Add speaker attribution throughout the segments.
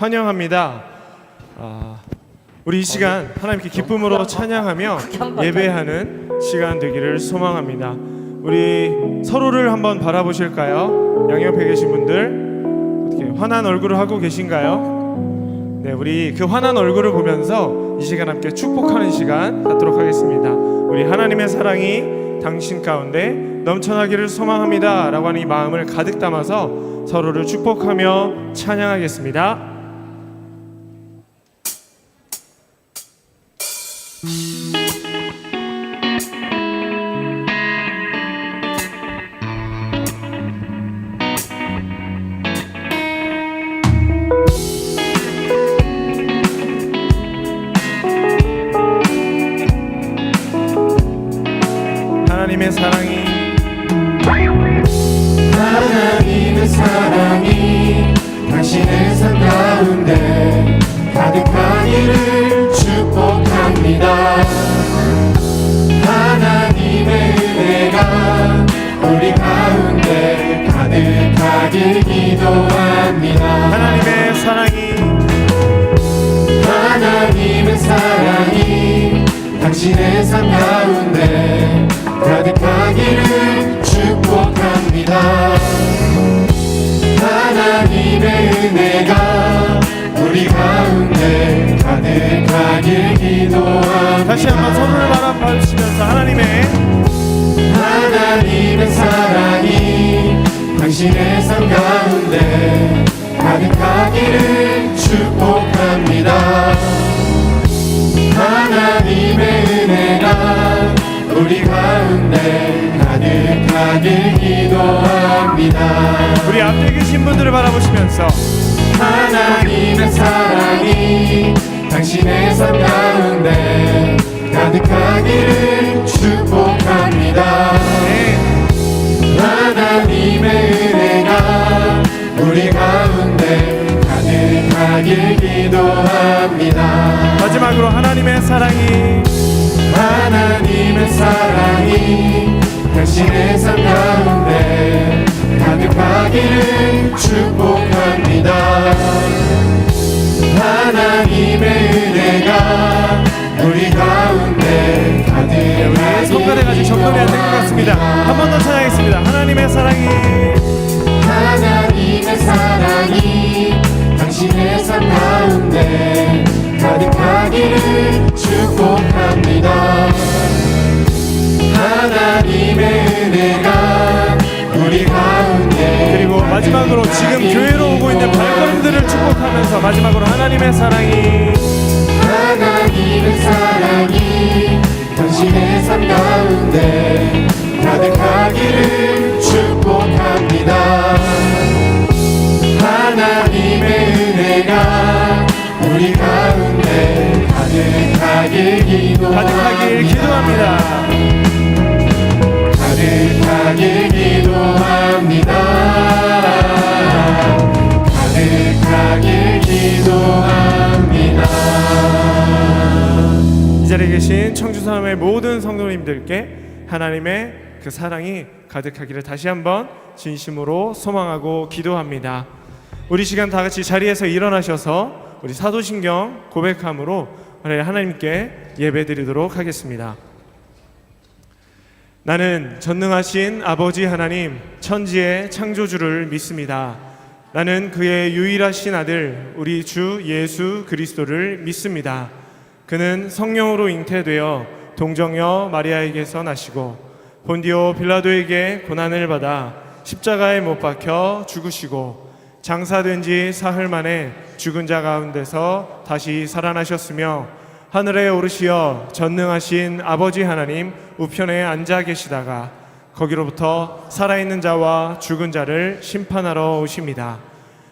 Speaker 1: 환영합니다. 우리 이 시간 하나님께 기쁨으로 찬양하며 예배하는 시간 되기를 소망합니다. 우리 서로를 한번 바라보실까요? 양옆에 계신 분들 어떻게 환한 얼굴을 하고 계신가요? 네, 우리 그 환한 얼굴을 보면서 이 시간 함께 축복하는 시간 갖도록 하겠습니다. 우리 하나님의 사랑이 당신 가운데 넘쳐나기를 소망합니다 라고 하는 이 마음을 가득 담아서 서로를 축복하며 찬양하겠습니다. 하나님의 사랑이 당신의 삶 가운데 가득하기를 축복합니다. 하나님의 은혜가 우리 가운데 가득하길 기도합니다. 하나님의 사랑이 당신의 삶 가운데 가득하기를 축복합니다. 하나님의 은혜가 우리 가운데 가득하길 기도합니다. 다시 한번 손을 바라보시면서 하나님의 사랑이 당신의 삶 가운데 가득하기를 축복합니다. 하나님의 은혜가 우리 가운데 가득하길 기도합니다. 우리 앞에 계신 분들을 바라보시면서 하나님의 사랑이 당신의 삶 가운데 가득하기를 축복합니다. 하나님의 은혜가 우리 가운데 가득하길 기도합니다. 마지막으로 하나님의 사랑이 당신의 삶 가운데 가득하기를 축복합니다. 하나님의 은혜가 우리 가운데 가득하기를 손가락에 아직 접근이 안 된 것 같습니다. 한 번 더 찬양하겠습니다. 하나님의 사랑이 당신의 삶 가운데 가득하기를 축복합니다. 하나님의 은혜가 우리 가운데 그리고 마지막으로 지금 교회로 오고 있는 발걸음들을 축복하면서 마지막으로 하나님의 사랑이 당신의 삶 가운데 가득하기를 축복합니다. 하나님의 은혜가 우리 가운데 가득하길 기도합니다. 가득하길 기도합니다. 가득하길 기도합니다. 이 자리에 계신 청주사람의 모든 성도님들께 하나님의 그 사랑이 가득하기를 다시 한번 진심으로 소망하고 기도합니다. 우리 시간 다 같이 자리에서 일어나셔서 우리 사도신경 고백함으로 하나님께 예배드리도록 하겠습니다. 나는 전능하신 아버지 하나님 천지의 창조주를 믿습니다. 나는 그의 유일하신 아들 우리 주 예수 그리스도를 믿습니다. 그는 성령으로 잉태되어 동정녀 마리아에게서 나시고 본디오 빌라도에게 고난을 받아 십자가에 못 박혀 죽으시고 장사된 지 사흘 만에 죽은 자 가운데서 다시 살아나셨으며 하늘에 오르시어 전능하신 아버지 하나님 우편에 앉아 계시다가 거기로부터 살아있는 자와 죽은 자를 심판하러 오십니다.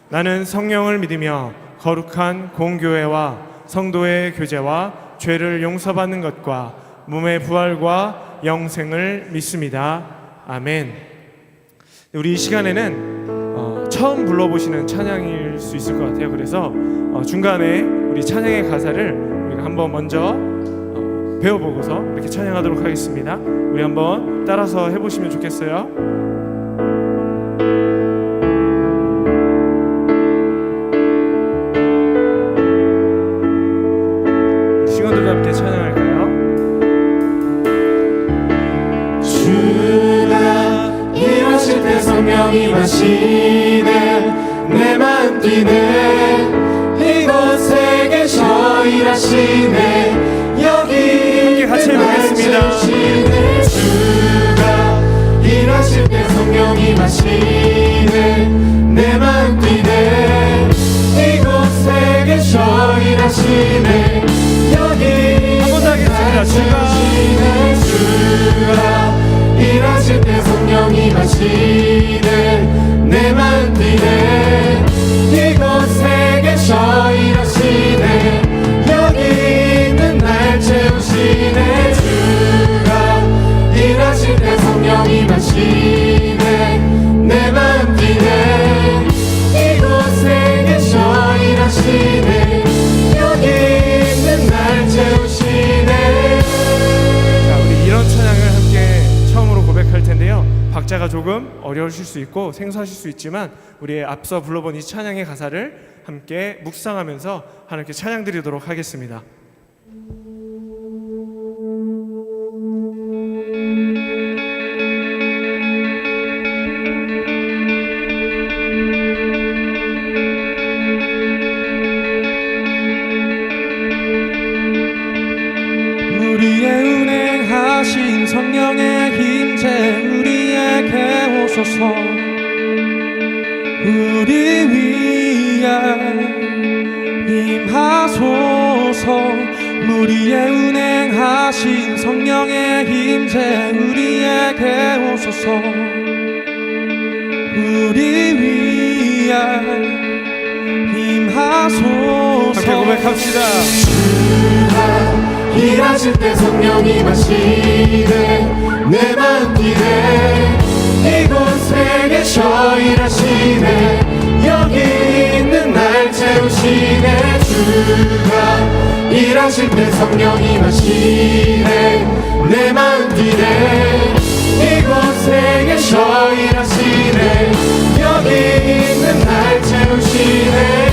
Speaker 1: 나는 성령을 믿으며 거룩한 공교회와 성도의 교제와 죄를 용서받는 것과 몸의 부활과 영생을 믿습니다. 아멘. 우리 이 시간에는 처음 불러보시는 찬양일 수 있을 것 같아요. 그래서 중간에 우리 찬양의 가사를 우리가 한번 먼저 배워보고서 이렇게 찬양하도록 하겠습니다. 우리 한번 따라서 해보시면 좋겠어요. 일하시네 내 맘 뛰네 이곳에 계셔 일하시네 여기 있는 날 채우시네 주가 일하실 때 성령이 마시네 내 맘 뛰네 이곳에 계셔 일하시네 여기 있는 날 채우시네. 자, 우리 이런 찬양을 함께 처음으로 고백할 텐데요. 박자가 조금 어려우실 수 있고 생소하실 수 있지만 우리의 앞서 불러본 이 찬양의 가사를 함께 묵상하면서 하나님께 찬양 드리도록 하겠습니다.
Speaker 2: 우리의 운행하신 성령의 힘제 우리에게 오소서 우리 위에 임하소서 우리의 운행하신 성령의 힘제 우리에게 오소서 우리 위에 임하소서
Speaker 1: 함께 고백합시다.
Speaker 3: 일하실 때 성령이 마시네 내 맘 뛰네 이곳에 계셔 일하시네 여기 있는 날 채우시네 주가 일하실 때 성령이 마시네 내 맘 뛰네 이곳에 계셔 일하시네 여기 있는 날 채우시네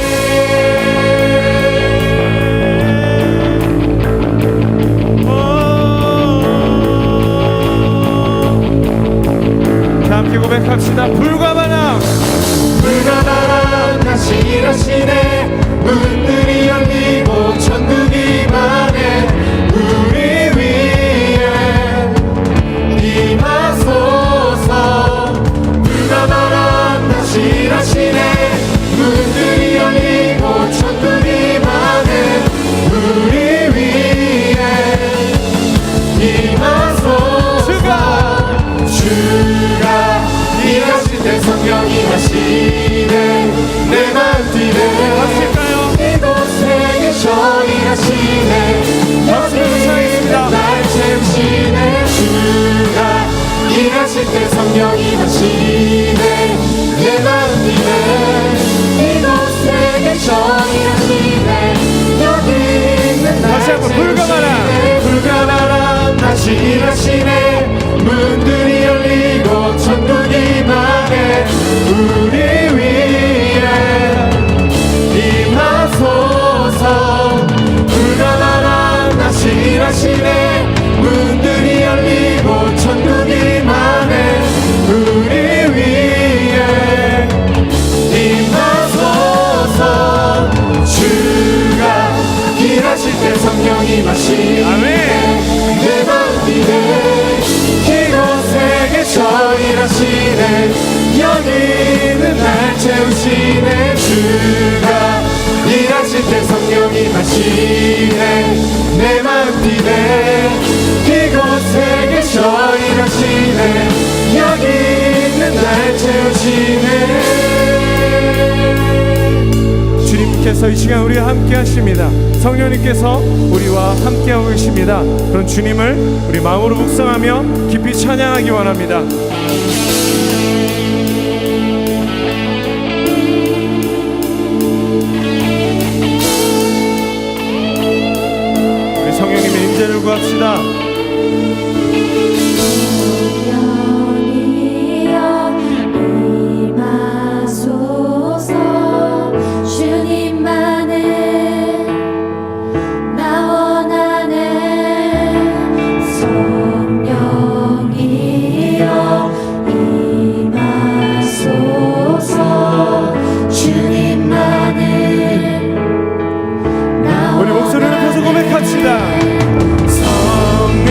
Speaker 1: 함께 고백합시다. 불과 바람
Speaker 3: 다시 일하시네 문들이 열리고 천국이 임하네 우리 위에 임하소서 불과 바람 다시 일하시네 문들이 열리고 천국이 임하네 우리 위에 임하소서 주가 일하실 때 성령이 마시네 내 맘 뛰네 이곳에 계셔 일하시네 여기 있는 날 채우시네 주가 일하실 때 성령이 마시네 내 맘 뛰네 이곳에 계셔 일하시네 여기 있는 날
Speaker 1: 다시 한번 불과 바람
Speaker 3: 다시 일하시네 문들이 열리고 천국이 임하네 우리 위에 임하소서 불과 바람 다시 일하시네 문들이 열리고 천국이 임하네 우리 위에 임하소서 주가 일하실 때 성령이 마시네 내 맘 뛰네 이곳에 계셔 일하시네 여기 있는 날 채우시네 주가 일하실 때 성령이 마시네 내 맘 뛰네 이곳에 계셔 일하시네 여기 있는 날 채우시네
Speaker 1: 주님께서 이 시간 우리와 함께 하십니다. 성령님께서 우리와 함께하고 계십니다. 그런 주님을 우리 마음으로 묵상하며 깊이 찬양하기 원합니다. 우리 성령님의 임재를 구합시다.
Speaker 3: 성령이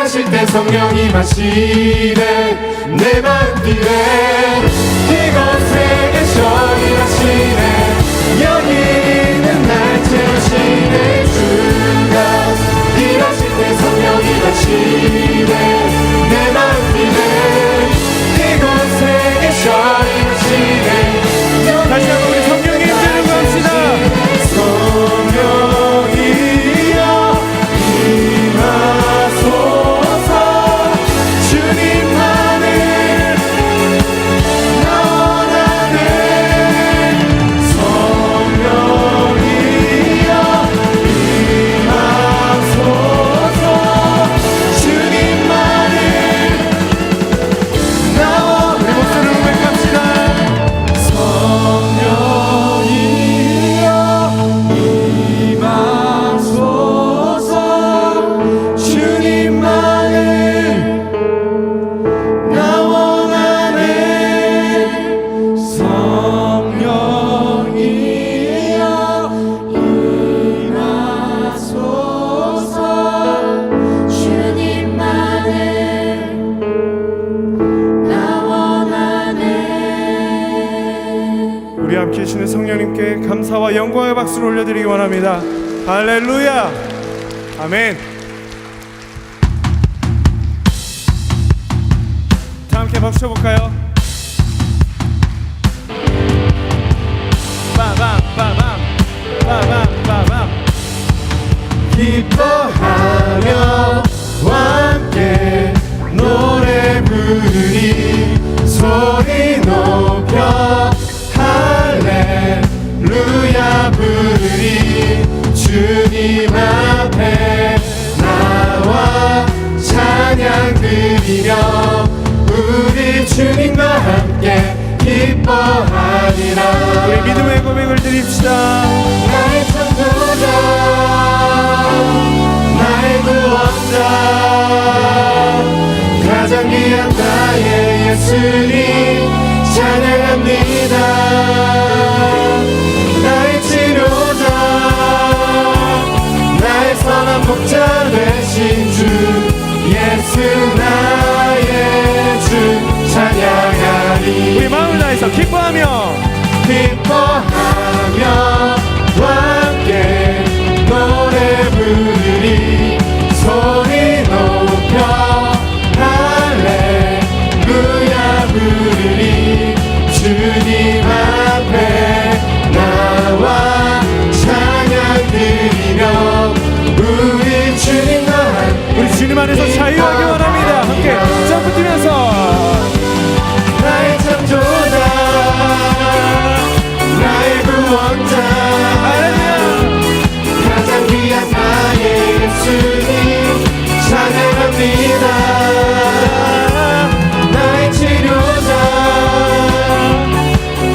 Speaker 3: 일하실 때 성령이 마시네 내 마음 뛰네 이곳에 계셔 일하시네 여기 있는 날 채우시네 주가 일하실 때 성령이 마시네 내 마음 뛰네 이곳에 계셔 일하시네
Speaker 1: 다시 한번 우리 성령님 들고 합시다.
Speaker 3: 성령이여 임하소서 주님만을 나 원하네 성령이여 임하소서 주님만을 나 원하네
Speaker 1: 우리 목소리를 고백합시다.
Speaker 3: 성령이여 임하소서 주님만을 나 원하네 성령이여 임하소서 주님만을 나 원하네
Speaker 1: 우리 함께 계시는 성령님께 감사와 영광의 박수를 올려드리기 원합니다. 할렐루야. 아멘. 다 함께 박수 쳐볼까요? 빠밤
Speaker 3: 기뻐하며 함께 노래 부르니 소리 높여 할렐루야 부르니 주님 앞에 나와 찬양 드리며 우리 주님과 함께 기뻐하리라
Speaker 1: 우리 믿음의 고백을 드립시다.
Speaker 3: 나의 창조자 나의 구원자 가장 귀한 나의 예수님 찬양합니다 나의 치료자 나의 선한 목자 되신 주 예수 나의 주 찬양하리
Speaker 1: 우리 마음을 다해서 기뻐하며
Speaker 3: 함께 노래 부르리 소리 높여 할렐루야 부르리 주님 앞에 나와 찬양 드리며 우리 주님과 함께
Speaker 1: 우리 주님 안에서 자유하기 원합니다. 함께 점프 뛰면서
Speaker 3: 나의 창조자 나의 구원자 가장 귀한 나의 예수님 찬양합니다 나의 치료자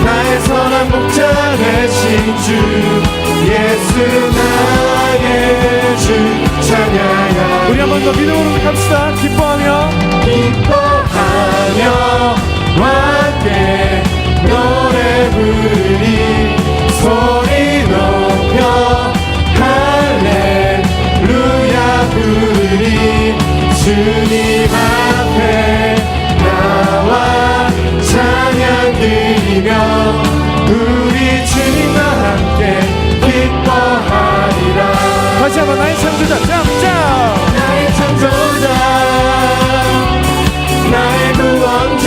Speaker 3: 나의 선한 목자 되신 주 예수 나의 주 찬양합니다
Speaker 1: 우리 한 번 더 믿음으로 갑시다. 기뻐하며
Speaker 3: 함께 노래 부르니 소리 높여 할렐루야 부르니 주님 앞에 나와 찬양 드리며 우리 주님과 함께 기뻐하리라
Speaker 1: 다시 한번 나의 창조자 짱짱
Speaker 3: 나의 창조자 나의 구원자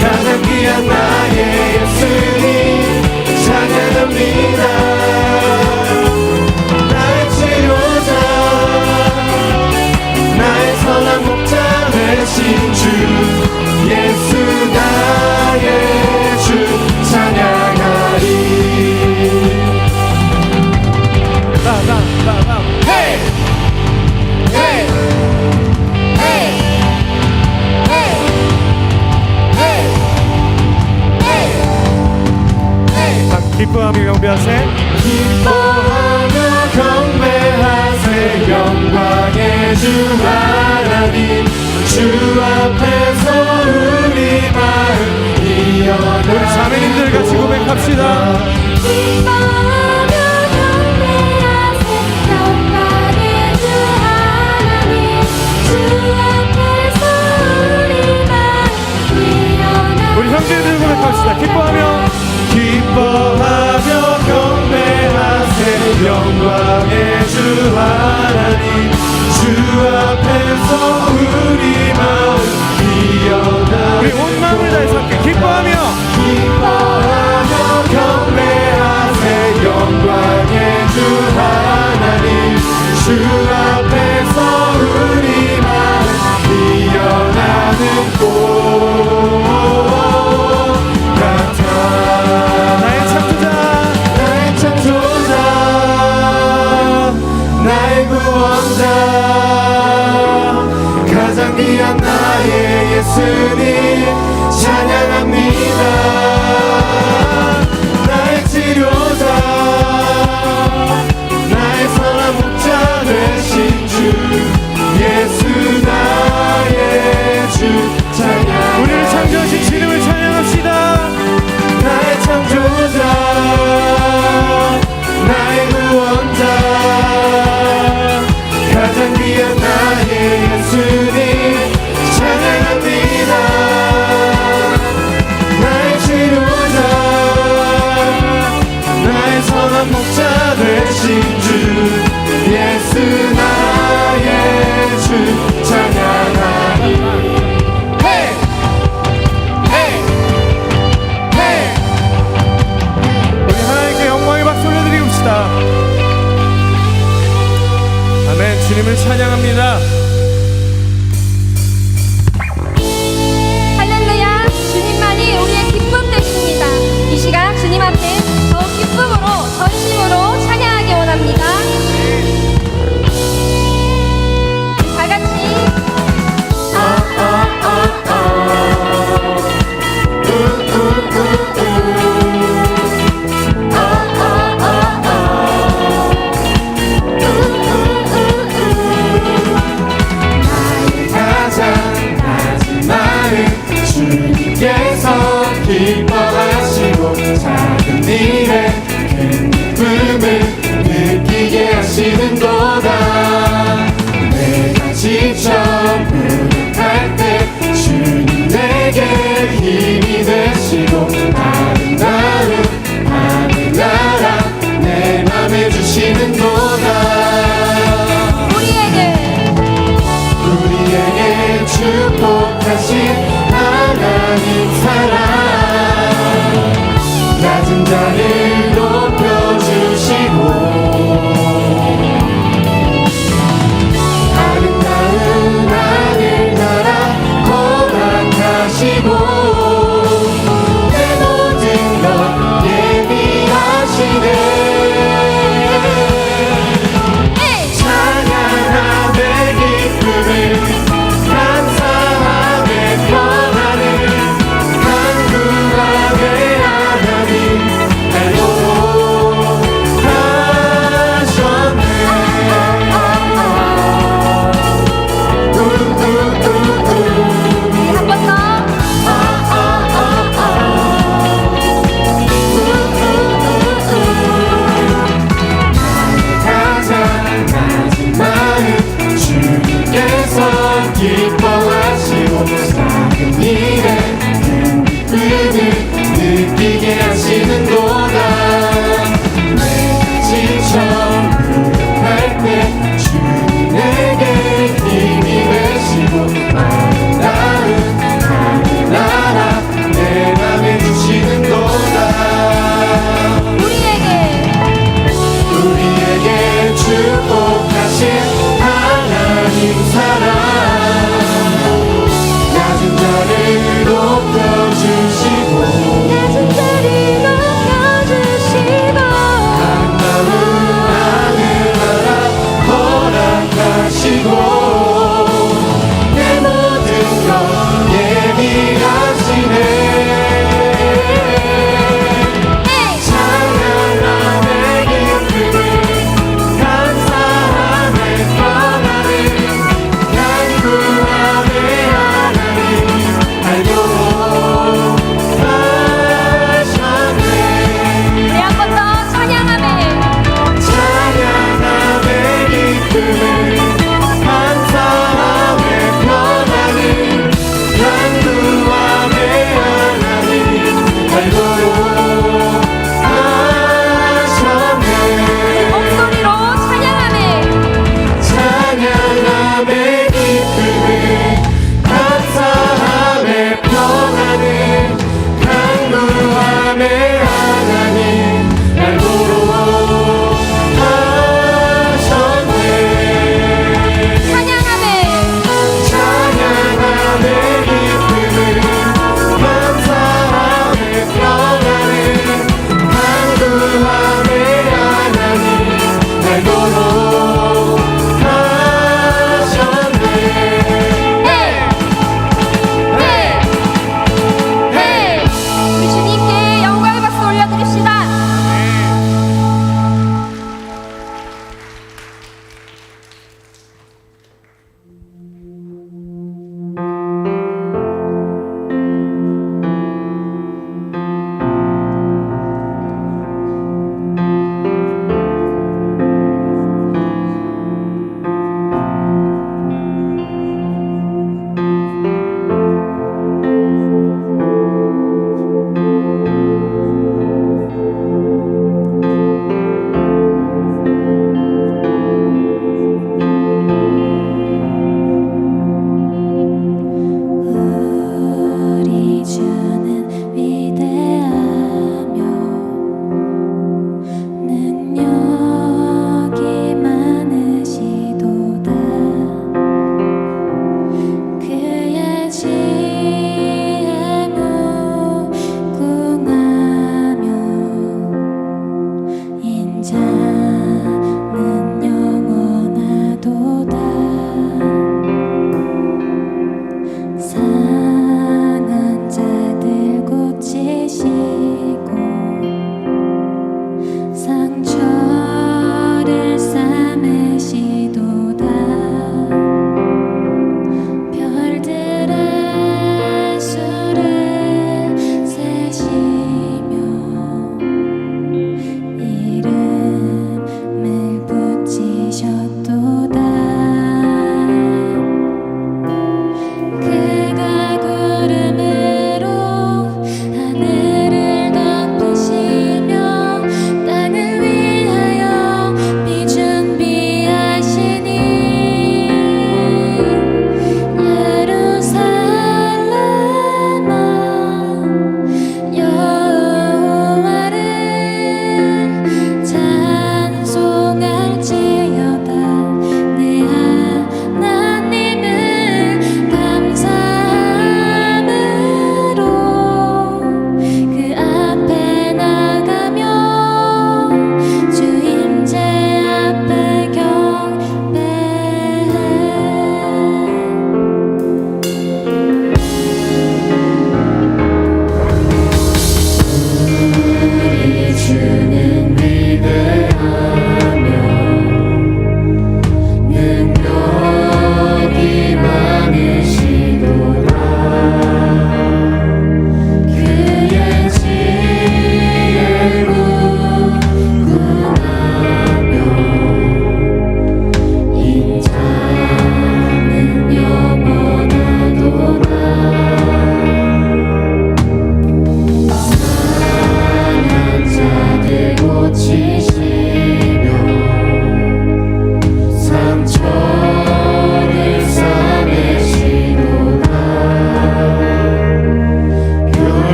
Speaker 3: 가장 귀한 나의 예수님 찬양합니다 나의 치료자 나의 선한 목자 되신 주 예수 나의 주 찬양하리
Speaker 1: 빠밤
Speaker 3: Hey! Hey! Hey! Hey! Hey! Hey! Hey!
Speaker 1: 기뻐하며 경배하세
Speaker 3: 기뻐하며 경배하세 영광의 주 하나님 주 앞에서 우리 마음 이어나
Speaker 1: 우리 자매님들 같이 고백합시다.
Speaker 4: 기뻐하며 경배하세 영광의 주 하나님
Speaker 3: 위한 나의 예수님 찬양합니다. 나의 치료자 나의 선한 목자 되신 주 예수 나의 주 찬양.
Speaker 1: 우리를 창조하신 주님을 찬양합시다.
Speaker 3: 나의 창조자 나의 구원자 가장 귀한 나의 예수님 찬양합니다. 나의 치료자 나의 선한 목자 되신 주 예수 나의 주 찬양하니.
Speaker 1: 우리 하나님께 영광의 박수 올려드립시다. 아멘. 주님을 찬양합니다.
Speaker 4: 할렐루야. 주님만이 우리의 기쁨 되십니다. 이 시간 주님 앞에 더 기쁨으로 전심으로 찬양하기 원합니다. 다 같이
Speaker 3: 가장 낮은 마음 주님께서 기뻐하시고 작은 일에 큰 기쁨을 느끼게 하시는도다. 내가 지쳐 무력할 때 주님 내게 힘이 되시고 아름다운 하늘나라 내 맘에 주시는도다. 우리에게 축복하신 하나님 사랑 낮은 자를 높여주시고 아름다운 하늘나라 허락하시고 내 모든 것 예비하시네. 찬양하되 기쁨을 감사하되 평안을 간구하되 하나님 날로 하셨네.
Speaker 4: 한 번 더.
Speaker 3: 가장 낮은 마음 주님께서 기뻐하시고 작은 일에 큰 기쁨을 느끼게 하시는도다. 내가 지쳐 무력할 때 주님 내게 힘이 되시고 아름다운 하늘나라 내 맘에 주시는도다. 우리에게 축복하신 하나님 사랑 낮은 자를 높여주시고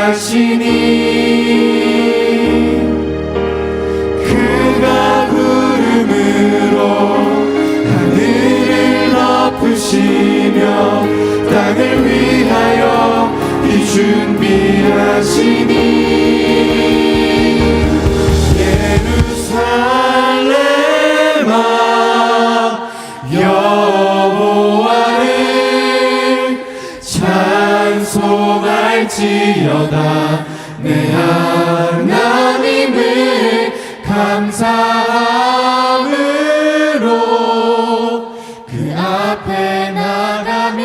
Speaker 3: 준비하시니 그가 구름으로 하늘을 덮으시며 땅을 위하여 비 준비하시니 예루살렘아 여호와를 찬송할지어다 내 하나님을 감사함으로 그 앞에 나가며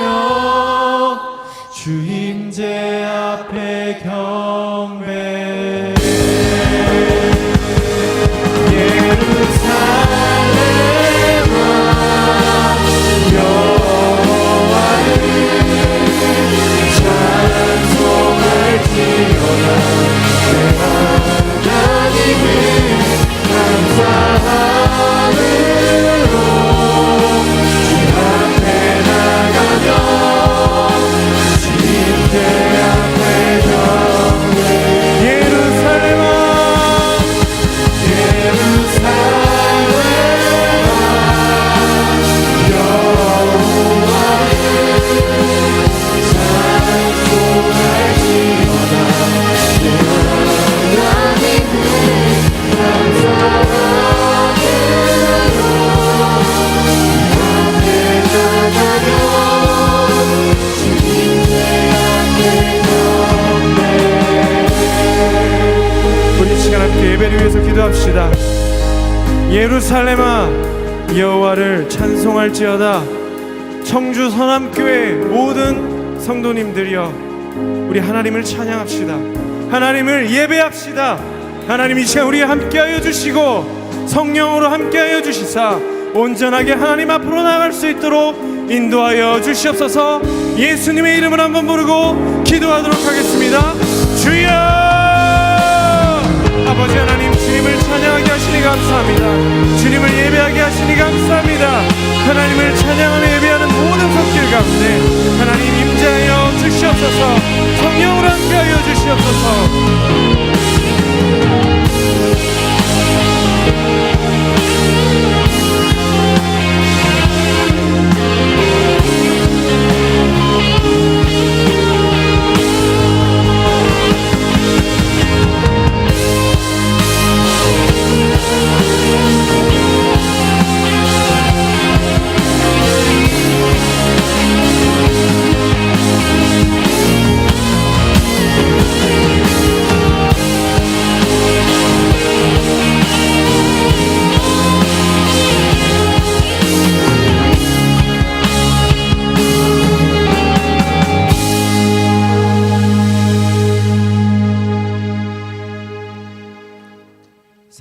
Speaker 3: 주임제 앞에 경배 예루살렘아 여호와를 찬송할지어다 내 하나님을 감사함으로 주 앞에 나가며 주님께 앞에 경배 예루살렘아
Speaker 1: 우리 시간 함께 예배를 위해서 기도합시다. 예루살렘아 여호와를 찬송할지어다. 청주 선암교회 모든 성도님들이여 우리 하나님을 찬양합시다. 하나님을 예배합시다. 하나님 이 시간 우리와 함께하여 주시고 성령으로 함께하여 주시사 온전하게 하나님 앞으로 나아갈 수 있도록 인도하여 주시옵소서. 예수님의 이름을 한번 부르고 기도하도록 하겠습니다. 주여! 아버지 하나님, 주님을 찬양하게 하시니 감사합니다. 주님을 예배하게 하시니 감사합니다. 하나님을 찬양하며 예배하는 모든 손길 가운데 하나님 임재하여 주시옵소서. 성령으로 함께하여 주시옵소서.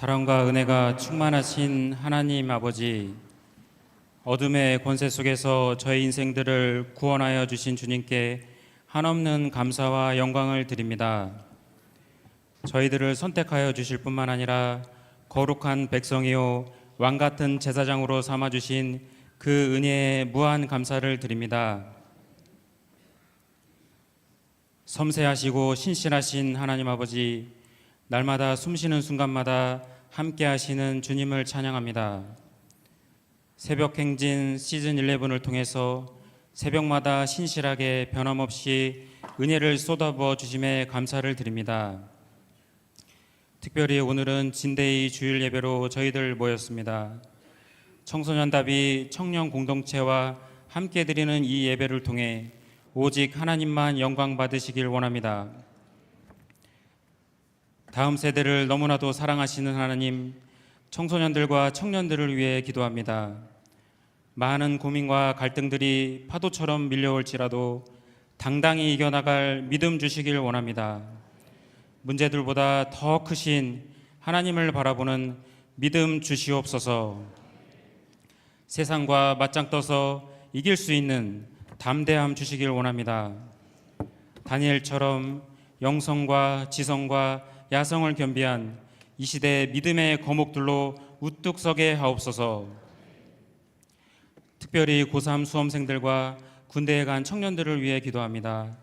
Speaker 5: 사랑과 은혜가 충만하신 하나님 아버지, 어둠의 권세 속에서 저희 인생들을 구원하여 주신 주님께 한없는 감사와 영광을 드립니다. 저희들을 선택하여 주실 뿐만 아니라 거룩한 백성이요 왕 같은 제사장으로 삼아 주신 그 은혜에 무한 감사를 드립니다. 섬세하시고 신실하신 하나님 아버지, 날마다 숨쉬는 순간마다 함께 하시는 주님을 찬양합니다. 새벽 행진 시즌 11을 통해서 새벽마다 신실하게 변함없이 은혜를 쏟아부어 주심에 감사를 드립니다. 특별히 오늘은 진데이 주일 예배로 저희들 모였습니다. 청소년답이 청년 공동체와 함께 드리는 이 예배를 통해 오직 하나님만 영광 받으시길 원합니다. 다음 세대를 너무나도 사랑하시는 하나님, 청소년들과 청년들을 위해 기도합니다. 많은 고민과 갈등들이 파도처럼 밀려올지라도 당당히 이겨나갈 믿음 주시길 원합니다. 문제들보다 더 크신 하나님을 바라보는 믿음 주시옵소서. 세상과 맞짱 떠서 이길 수 있는 담대함 주시길 원합니다. 다니엘처럼 영성과 지성과 야성을 겸비한 이 시대 믿음의 거목들로 우뚝 서게 하옵소서. 특별히 고3 수험생들과 군대에 간 청년들을 위해 기도합니다.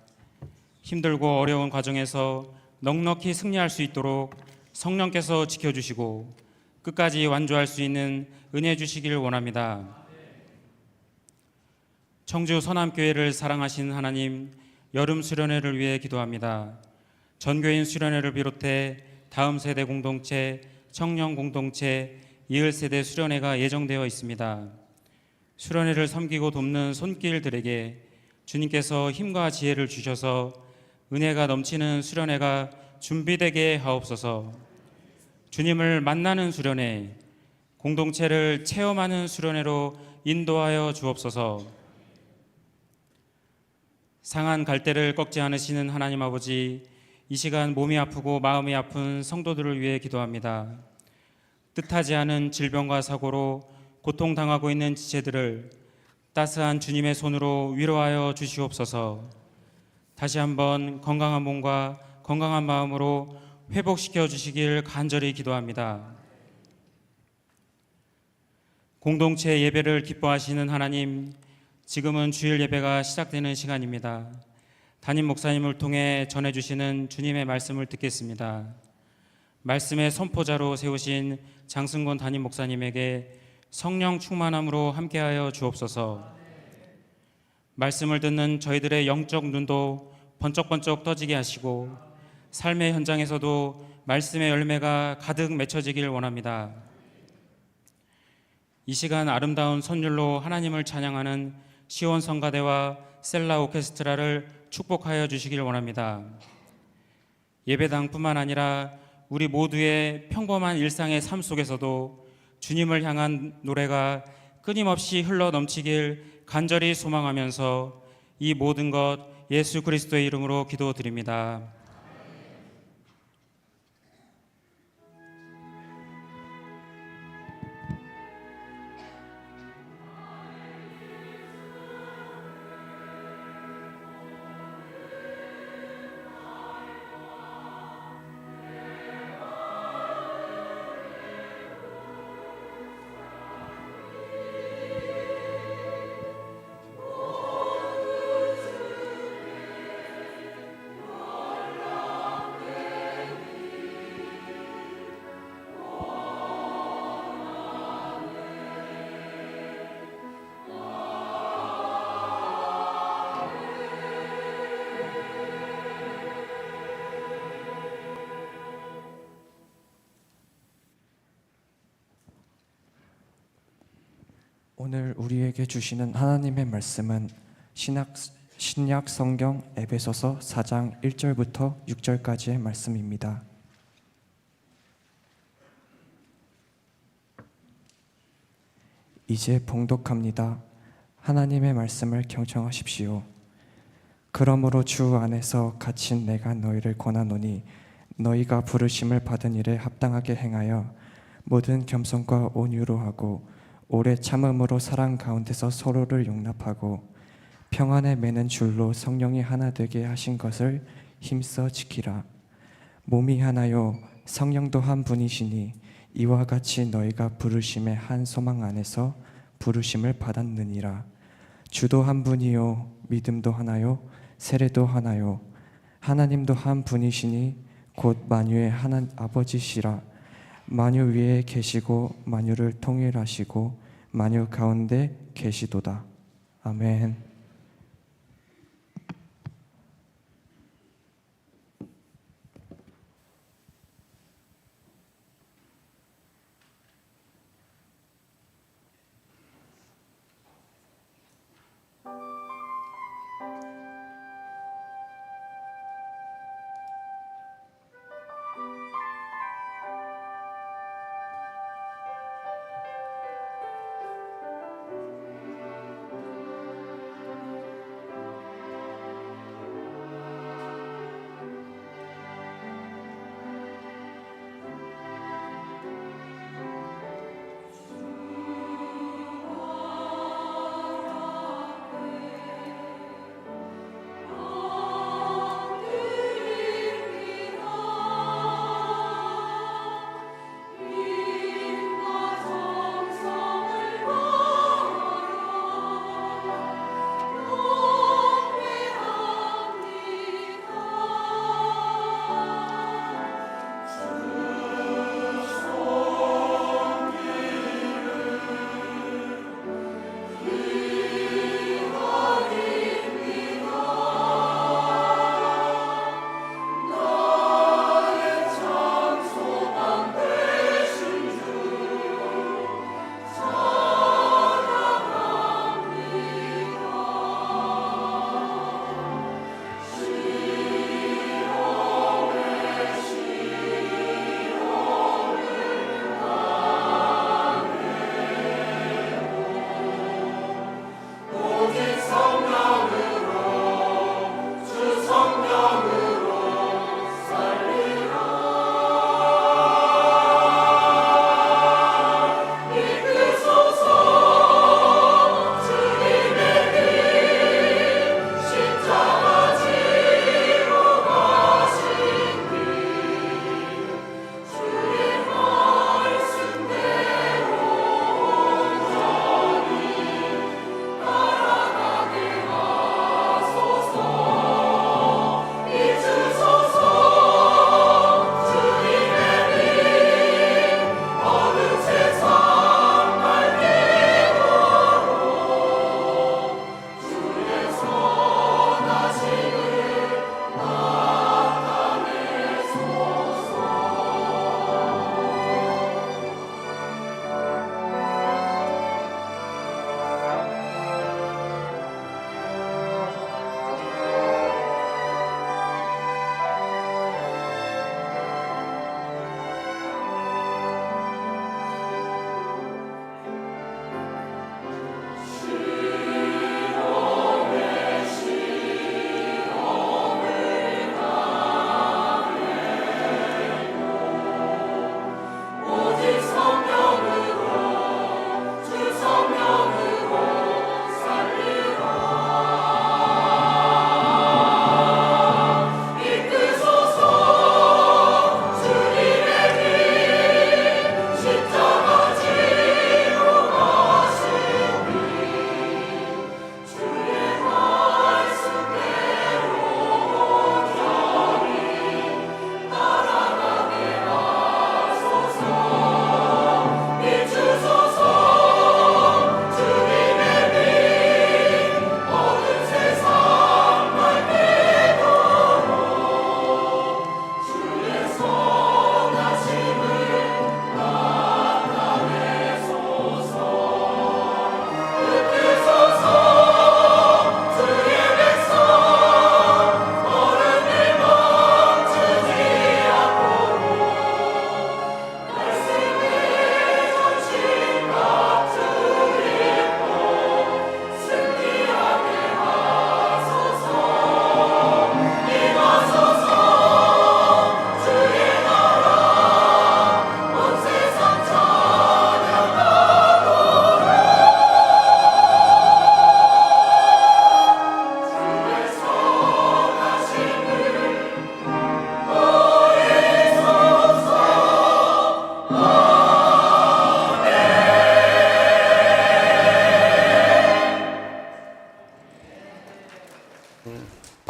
Speaker 5: 힘들고 어려운 과정에서 넉넉히 승리할 수 있도록 성령께서 지켜주시고 끝까지 완주할 수 있는 은혜 주시길 원합니다. 청주 선암교회를 사랑하시는 하나님, 여름 수련회를 위해 기도합니다. 전교인 수련회를 비롯해 다음 세대 공동체, 청년 공동체, 이을 세대 수련회가 예정되어 있습니다. 수련회를 섬기고 돕는 손길들에게 주님께서 힘과 지혜를 주셔서 은혜가 넘치는 수련회가 준비되게 하옵소서. 주님을 만나는 수련회, 공동체를 체험하는 수련회로 인도하여 주옵소서. 상한 갈대를 꺾지 않으시는 하나님 아버지, 이 시간 몸이 아프고 마음이 아픈 성도들을 위해 기도합니다. 뜻하지 않은 질병과 사고로 고통당하고 있는 지체들을 따스한 주님의 손으로 위로하여 주시옵소서. 다시 한번 건강한 몸과 건강한 마음으로 회복시켜 주시길 간절히 기도합니다. 공동체 예배를 기뻐하시는 하나님, 지금은 주일 예배가 시작되는 시간입니다. 담임 목사님을 통해 전해주시는 주님의 말씀을 듣겠습니다. 말씀의 선포자로 세우신 장승곤 담임 목사님에게 성령 충만함으로 함께하여 주옵소서. 말씀을 듣는 저희들의 영적 눈도 번쩍번쩍 떠지게 하시고 삶의 현장에서도 말씀의 열매가 가득 맺혀지길 원합니다. 이 시간 아름다운 선율로 하나님을 찬양하는 시온 성가대와 셀라 오케스트라를 축복하여 주시길 원합니다. 예배당뿐만 아니라 우리 모두의 평범한 일상의 삶 속에서도 주님을 향한 노래가 끊임없이 흘러 넘치길 간절히 소망하면서 이 모든 것 예수 그리스도의 이름으로 기도드립니다.
Speaker 2: 오늘 우리에게 주시는 하나님의 말씀은 신약 성경 에베소서 4장 1절부터 6절까지의 말씀입니다. 이제 봉독합니다. 하나님의 말씀을 경청하십시오. 그러므로 주 안에서 갇힌 내가 너희를 권하노니 너희가 부르심을 받은 일에 합당하게 행하여 모든 겸손과 온유로 하고 오래 참음으로 사랑 가운데서 서로를 용납하고 평안에 매는 줄로 성령이 하나 되게 하신 것을 힘써 지키라. 몸이 하나요 성령도 한 분이시니 이와 같이 너희가 부르심의 한 소망 안에서 부르심을 받았느니라. 주도 한 분이요 믿음도 하나요 세례도 하나요 하나님도 한 분이시니 곧 만유의 하나님 아버지시라. 만유 위에 계시고 만유를 통일하시고 만유 가운데 계시도다. 아멘.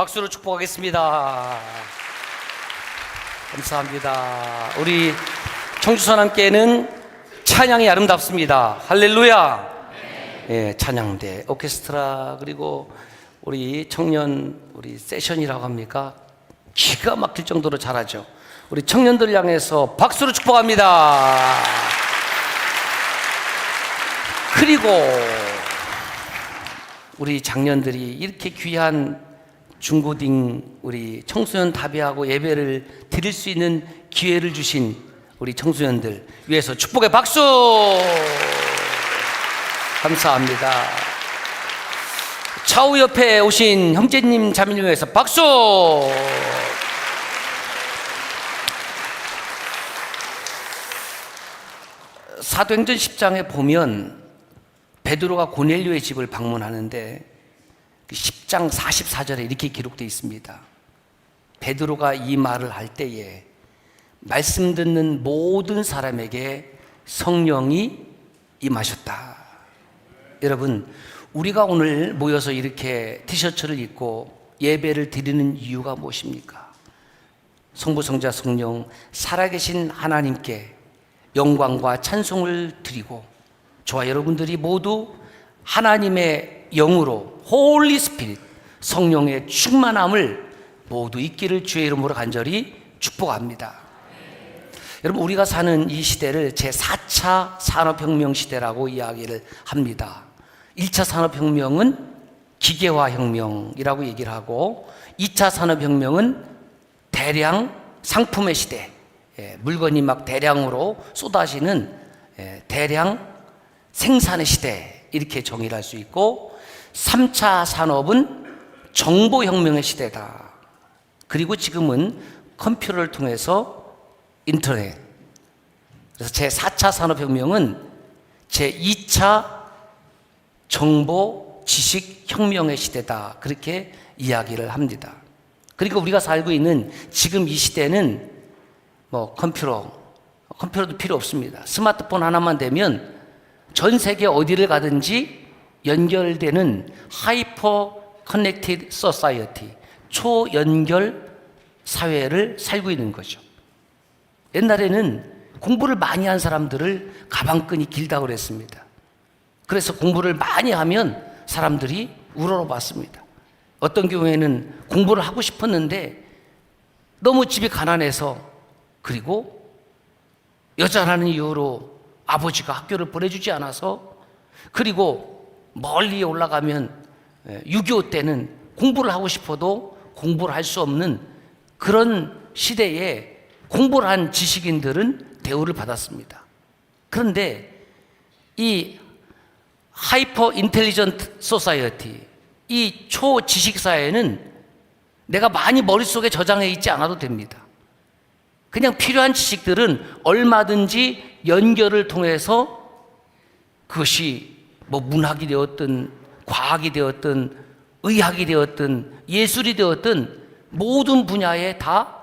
Speaker 6: 박수로 축복하겠습니다. 감사합니다. 우리 청주선함께는 찬양이 아름답습니다. 할렐루야. 예, 찬양대, 오케스트라, 그리고 우리 청년 우리 세션이라고 합니까? 기가 막힐 정도로 잘하죠. 우리 청년들 향해서 박수로 축복합니다. 그리고 우리 장년들이 이렇게 귀한 중고딩 우리 청소년 답이하고 예배를 드릴 수 있는 기회를 주신 우리 청소년들 위해서 축복의 박수 감사합니다. 좌우 옆에 오신 형제님 자매님 위해서 박수. 사도행전 10장에 보면 베드로가 고넬료의 집을 방문하는데 10장 44절에 이렇게 기록되어 있습니다. 베드로가 이 말을 할 때에 말씀 듣는 모든 사람에게 성령이 임하셨다. 여러분, 우리가 오늘 모여서 이렇게 티셔츠를 입고 예배를 드리는 이유가 무엇입니까? 성부, 성자, 성령 살아계신 하나님께 영광과 찬송을 드리고 저와 여러분들이 모두 하나님의 영으로 홀리 스피릿 성령의 충만함을 모두 있기를 주의 이름으로 간절히 축복합니다. 여러분, 우리가 사는 이 시대를 제4차 산업혁명 시대라고 이야기를 합니다. 1차 산업혁명은 기계화혁명이라고 얘기를 하고 2차 산업혁명은 대량 상품의 시대, 물건이 막 대량으로 쏟아지는 대량 생산의 시대, 이렇게 정의를 할 수 있고 3차 산업은 정보혁명의 시대다. 그리고 지금은 컴퓨터를 통해서 인터넷. 그래서 제4차 산업혁명은 제2차 정보 지식혁명의 시대다. 그렇게 이야기를 합니다. 그리고 우리가 살고 있는 지금 이 시대는 뭐 컴퓨터도 필요 없습니다. 스마트폰 하나만 되면 전 세계 어디를 가든지 연결되는 하이퍼 커넥티드 소사이어티, 초연결 사회를 살고 있는 거죠. 옛날에는 공부를 많이 한 사람들을 가방끈이 길다고 그랬습니다. 그래서 공부를 많이 하면 사람들이 우러러봤습니다. 어떤 경우에는 공부를 하고 싶었는데 너무 집이 가난해서, 그리고 여자라는 이유로 아버지가 학교를 보내주지 않아서, 그리고 멀리 올라가면 6.25 때는 공부를 하고 싶어도 공부를 할 수 없는 그런 시대에 공부를 한 지식인들은 대우를 받았습니다. 그런데 이 하이퍼 인텔리전트 소사이어티, 이 초지식 사회는 내가 많이 머릿속에 저장해 있지 않아도 됩니다. 그냥 필요한 지식들은 얼마든지 연결을 통해서 그것이 뭐 문학이 되었든 과학이 되었든 의학이 되었든 예술이 되었든 모든 분야에 다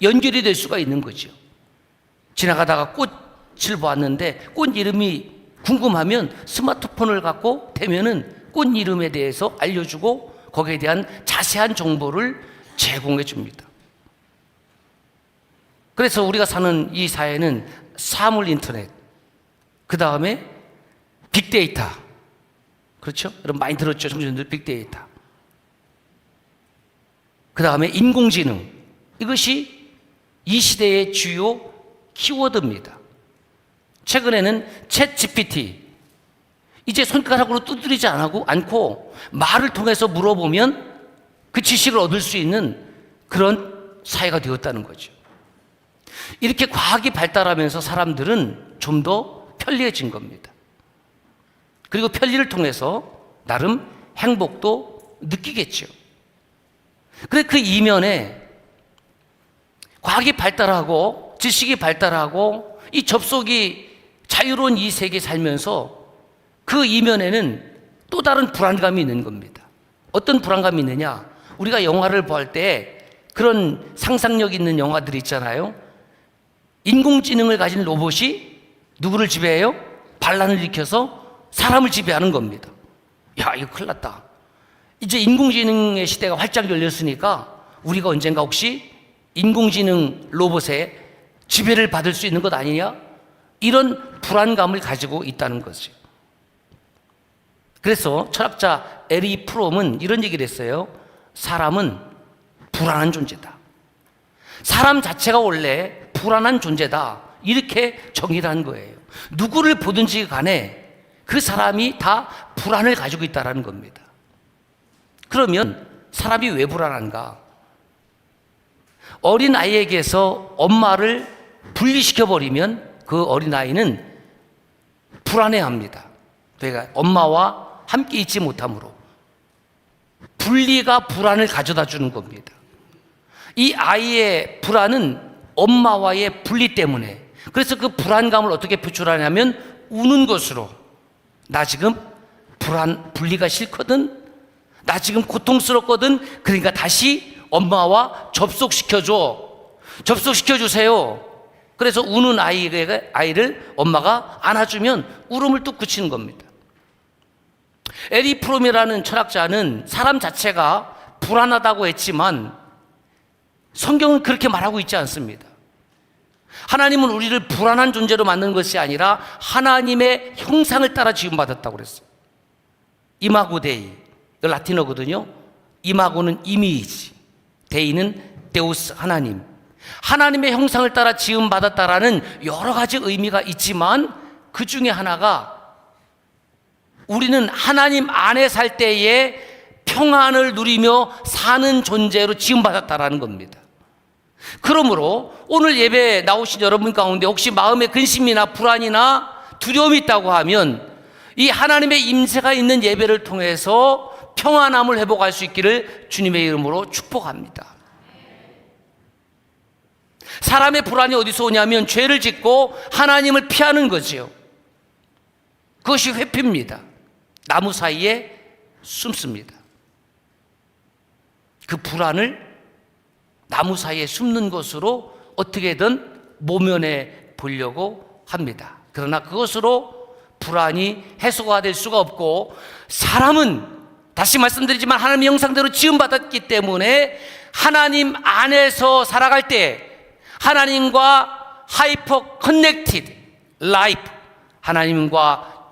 Speaker 6: 연결이 될 수가 있는 거죠. 지나가다가 꽃을 보았는데 꽃 이름이 궁금하면 스마트폰을 갖고 대면은 꽃 이름에 대해서 알려주고 거기에 대한 자세한 정보를 제공해 줍니다. 그래서 우리가 사는 이 사회는 사물 인터넷, 그 다음에 빅데이터, 그렇죠? 여러분 많이 들었죠? 청소년들 빅데이터. 그 다음에 인공지능, 이것이 이 시대의 주요 키워드입니다. 최근에는 챗 GPT, 이제 손가락으로 두드리지 않고 말을 통해서 물어보면 그 지식을 얻을 수 있는 그런 사회가 되었다는 거죠. 이렇게 과학이 발달하면서 사람들은 좀 더 편리해진 겁니다. 그리고 편리를 통해서 나름 행복도 느끼겠죠. 그래, 그 이면에 과학이 발달하고 지식이 발달하고 이 접속이 자유로운 이 세계에 살면서 그 이면에는 또 다른 불안감이 있는 겁니다. 어떤 불안감이 있느냐? 우리가 영화를 볼 때 그런 상상력 있는 영화들이 있잖아요. 인공지능을 가진 로봇이 누구를 지배해요? 반란을 일으켜서 사람을 지배하는 겁니다. 야, 이거 큰일 났다. 이제 인공지능의 시대가 활짝 열렸으니까 우리가 언젠가 혹시 인공지능 로봇에 지배를 받을 수 있는 것 아니냐? 이런 불안감을 가지고 있다는 거죠. 그래서 철학자 에리 프롬은 이런 얘기를 했어요. 사람은 불안한 존재다. 사람 자체가 원래 불안한 존재다. 이렇게 정의를 한 거예요. 누구를 보든지 간에 그 사람이 다 불안을 가지고 있다는 겁니다. 그러면 사람이 왜 불안한가? 어린 아이에게서 엄마를 분리시켜버리면 그 어린 아이는 불안해합니다. 그러니까 엄마와 함께 있지 못함으로 분리가 불안을 가져다 주는 겁니다. 이 아이의 불안은 엄마와의 분리 때문에, 그래서 그 불안감을 어떻게 표출하냐면 우는 것으로, 나 지금 분리가 싫거든, 나 지금 고통스럽거든, 그러니까 다시 엄마와 접속시켜주세요. 그래서 우는 아이를 엄마가 안아주면 울음을 뚝 그치는 겁니다. 에리 프롬이라는 철학자는 사람 자체가 불안하다고 했지만 성경은 그렇게 말하고 있지 않습니다. 하나님은 우리를 불안한 존재로 만든 것이 아니라 하나님의 형상을 따라 지음받았다고 그랬어요. 이마고 데이, 라틴어거든요. 이마고는 이미지, 데이는 데우스, 하나님. 하나님의 형상을 따라 지음받았다라는 여러 가지 의미가 있지만 그 중에 하나가 우리는 하나님 안에 살 때에 평안을 누리며 사는 존재로 지음받았다라는 겁니다. 그러므로 오늘 예배에 나오신 여러분 가운데 혹시 마음에 근심이나 불안이나 두려움이 있다고 하면 이 하나님의 임재가 있는 예배를 통해서 평안함을 회복할 수 있기를 주님의 이름으로 축복합니다. 사람의 불안이 어디서 오냐면 죄를 짓고 하나님을 피하는 거지요. 그것이 회피입니다. 나무 사이에 숨습니다. 그 불안을 나무 사이에 숨는 것으로 어떻게든 모면해 보려고 합니다. 그러나 그것으로 불안이 해소가 될 수가 없고, 사람은 다시 말씀드리지만 하나님의 형상대로 지음받았기 때문에 하나님 안에서 살아갈 때 하나님과 하이퍼 커넥티드 라이프, 하나님과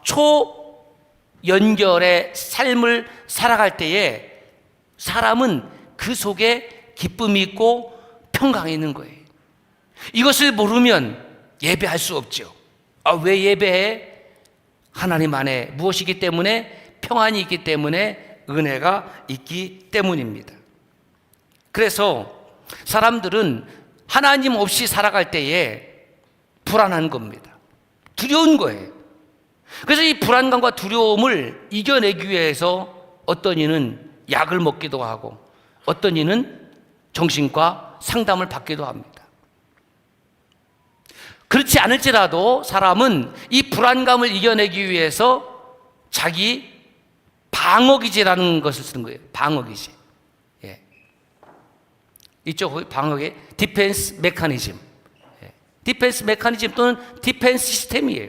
Speaker 6: 초연결의 삶을 살아갈 때에 사람은 그 속에 기쁨이 있고 평강이 있는 거예요. 이것을 모르면 예배할 수 없죠. 왜 예배해? 하나님 안에 무엇이기 때문에? 평안이 있기 때문에, 은혜가 있기 때문입니다. 그래서 사람들은 하나님 없이 살아갈 때에 불안한 겁니다. 두려운 거예요. 그래서 이 불안감과 두려움을 이겨내기 위해서 어떤 이는 약을 먹기도 하고 어떤 이는 정신과 상담을 받기도 합니다. 그렇지 않을지라도 사람은 이 불안감을 이겨내기 위해서 자기 방어기제라는 것을 쓰는 거예요. 방어기제. 예. 이쪽 방어기 디펜스 메커니즘. 예. 디펜스 메커니즘 또는 디펜스 시스템이에요.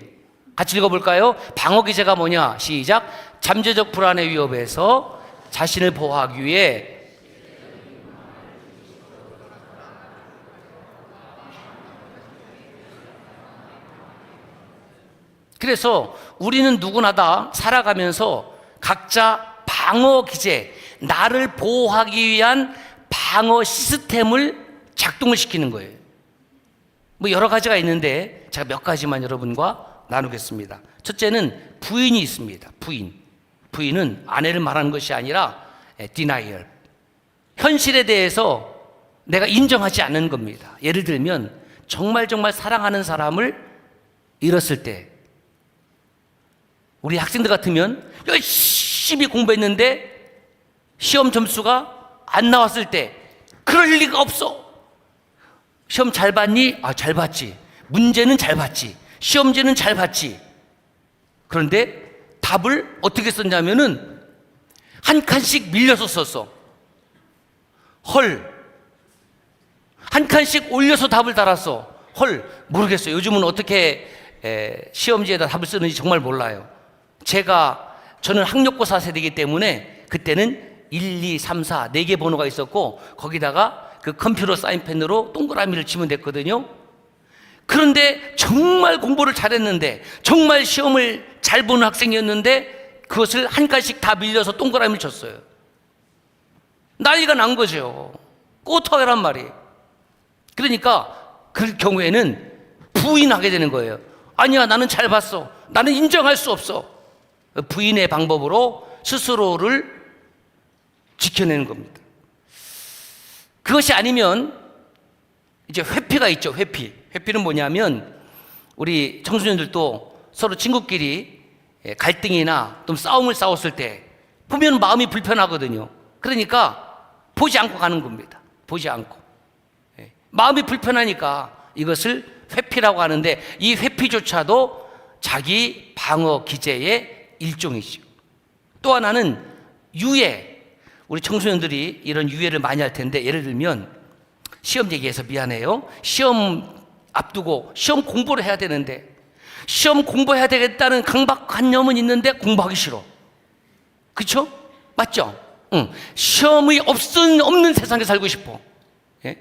Speaker 6: 같이 읽어볼까요? 방어기제가 뭐냐? 시작. 잠재적 불안의 위협에서 자신을 보호하기 위해 그래서 우리는 누구나 다 살아가면서 각자 방어 기제, 나를 보호하기 위한 방어 시스템을 작동을 시키는 거예요. 뭐 여러 가지가 있는데 제가 몇 가지만 여러분과 나누겠습니다. 첫째는 부인이 있습니다. 부인은 아내를 말하는 것이 아니라 denial. 현실에 대해서 내가 인정하지 않는 겁니다. 예를 들면 정말 사랑하는 사람을 잃었을 때, 우리 학생들 같으면 열심히 공부했는데 시험 점수가 안 나왔을 때 그럴 리가 없어. 시험 잘 봤니? 잘 봤지. 문제는 잘 봤지. 시험지는 잘 봤지. 그런데 답을 어떻게 썼냐면은 한 칸씩 밀려서 썼어. 헐. 한 칸씩 올려서 답을 달았어. 헐. 모르겠어요. 요즘은 어떻게 시험지에다 답을 쓰는지 정말 몰라요. 저는 학력고사 세대이기 때문에 그때는 1, 2, 3, 4 4개 번호가 있었고 거기다가 그 컴퓨터 사인펜으로 동그라미를 치면 됐거든요. 그런데 정말 공부를 잘했는데 정말 시험을 잘 보는 학생이었는데 그것을 한 가지씩 다 밀려서 동그라미를 쳤어요. 난리가 난 거죠. 꼬터이란 말이에요. 그러니까 그 경우에는 부인하게 되는 거예요. 아니야, 나는 잘 봤어. 나는 인정할 수 없어. 부인의 방법으로 스스로를 지켜내는 겁니다. 그것이 아니면 이제 회피가 있죠. 회피는 뭐냐면 우리 청소년들도 서로 친구끼리 갈등이나 좀 싸움을 싸웠을 때 보면 마음이 불편하거든요. 그러니까 보지 않고 가는 겁니다. 보지 않고. 마음이 불편하니까 이것을 회피라고 하는데 이 회피조차도 자기 방어 기제의 일종이죠. 또 하나는 유예. 우리 청소년들이 이런 유예를 많이 할 텐데 예를 들면 시험 얘기해서 미안해요. 시험 앞두고 시험 공부를 해야 되는데 시험 공부해야 되겠다는 강박관념은 있는데 공부하기 싫어. 그렇죠? 맞죠? 응. 시험이 없는 세상에 살고 싶어. 예?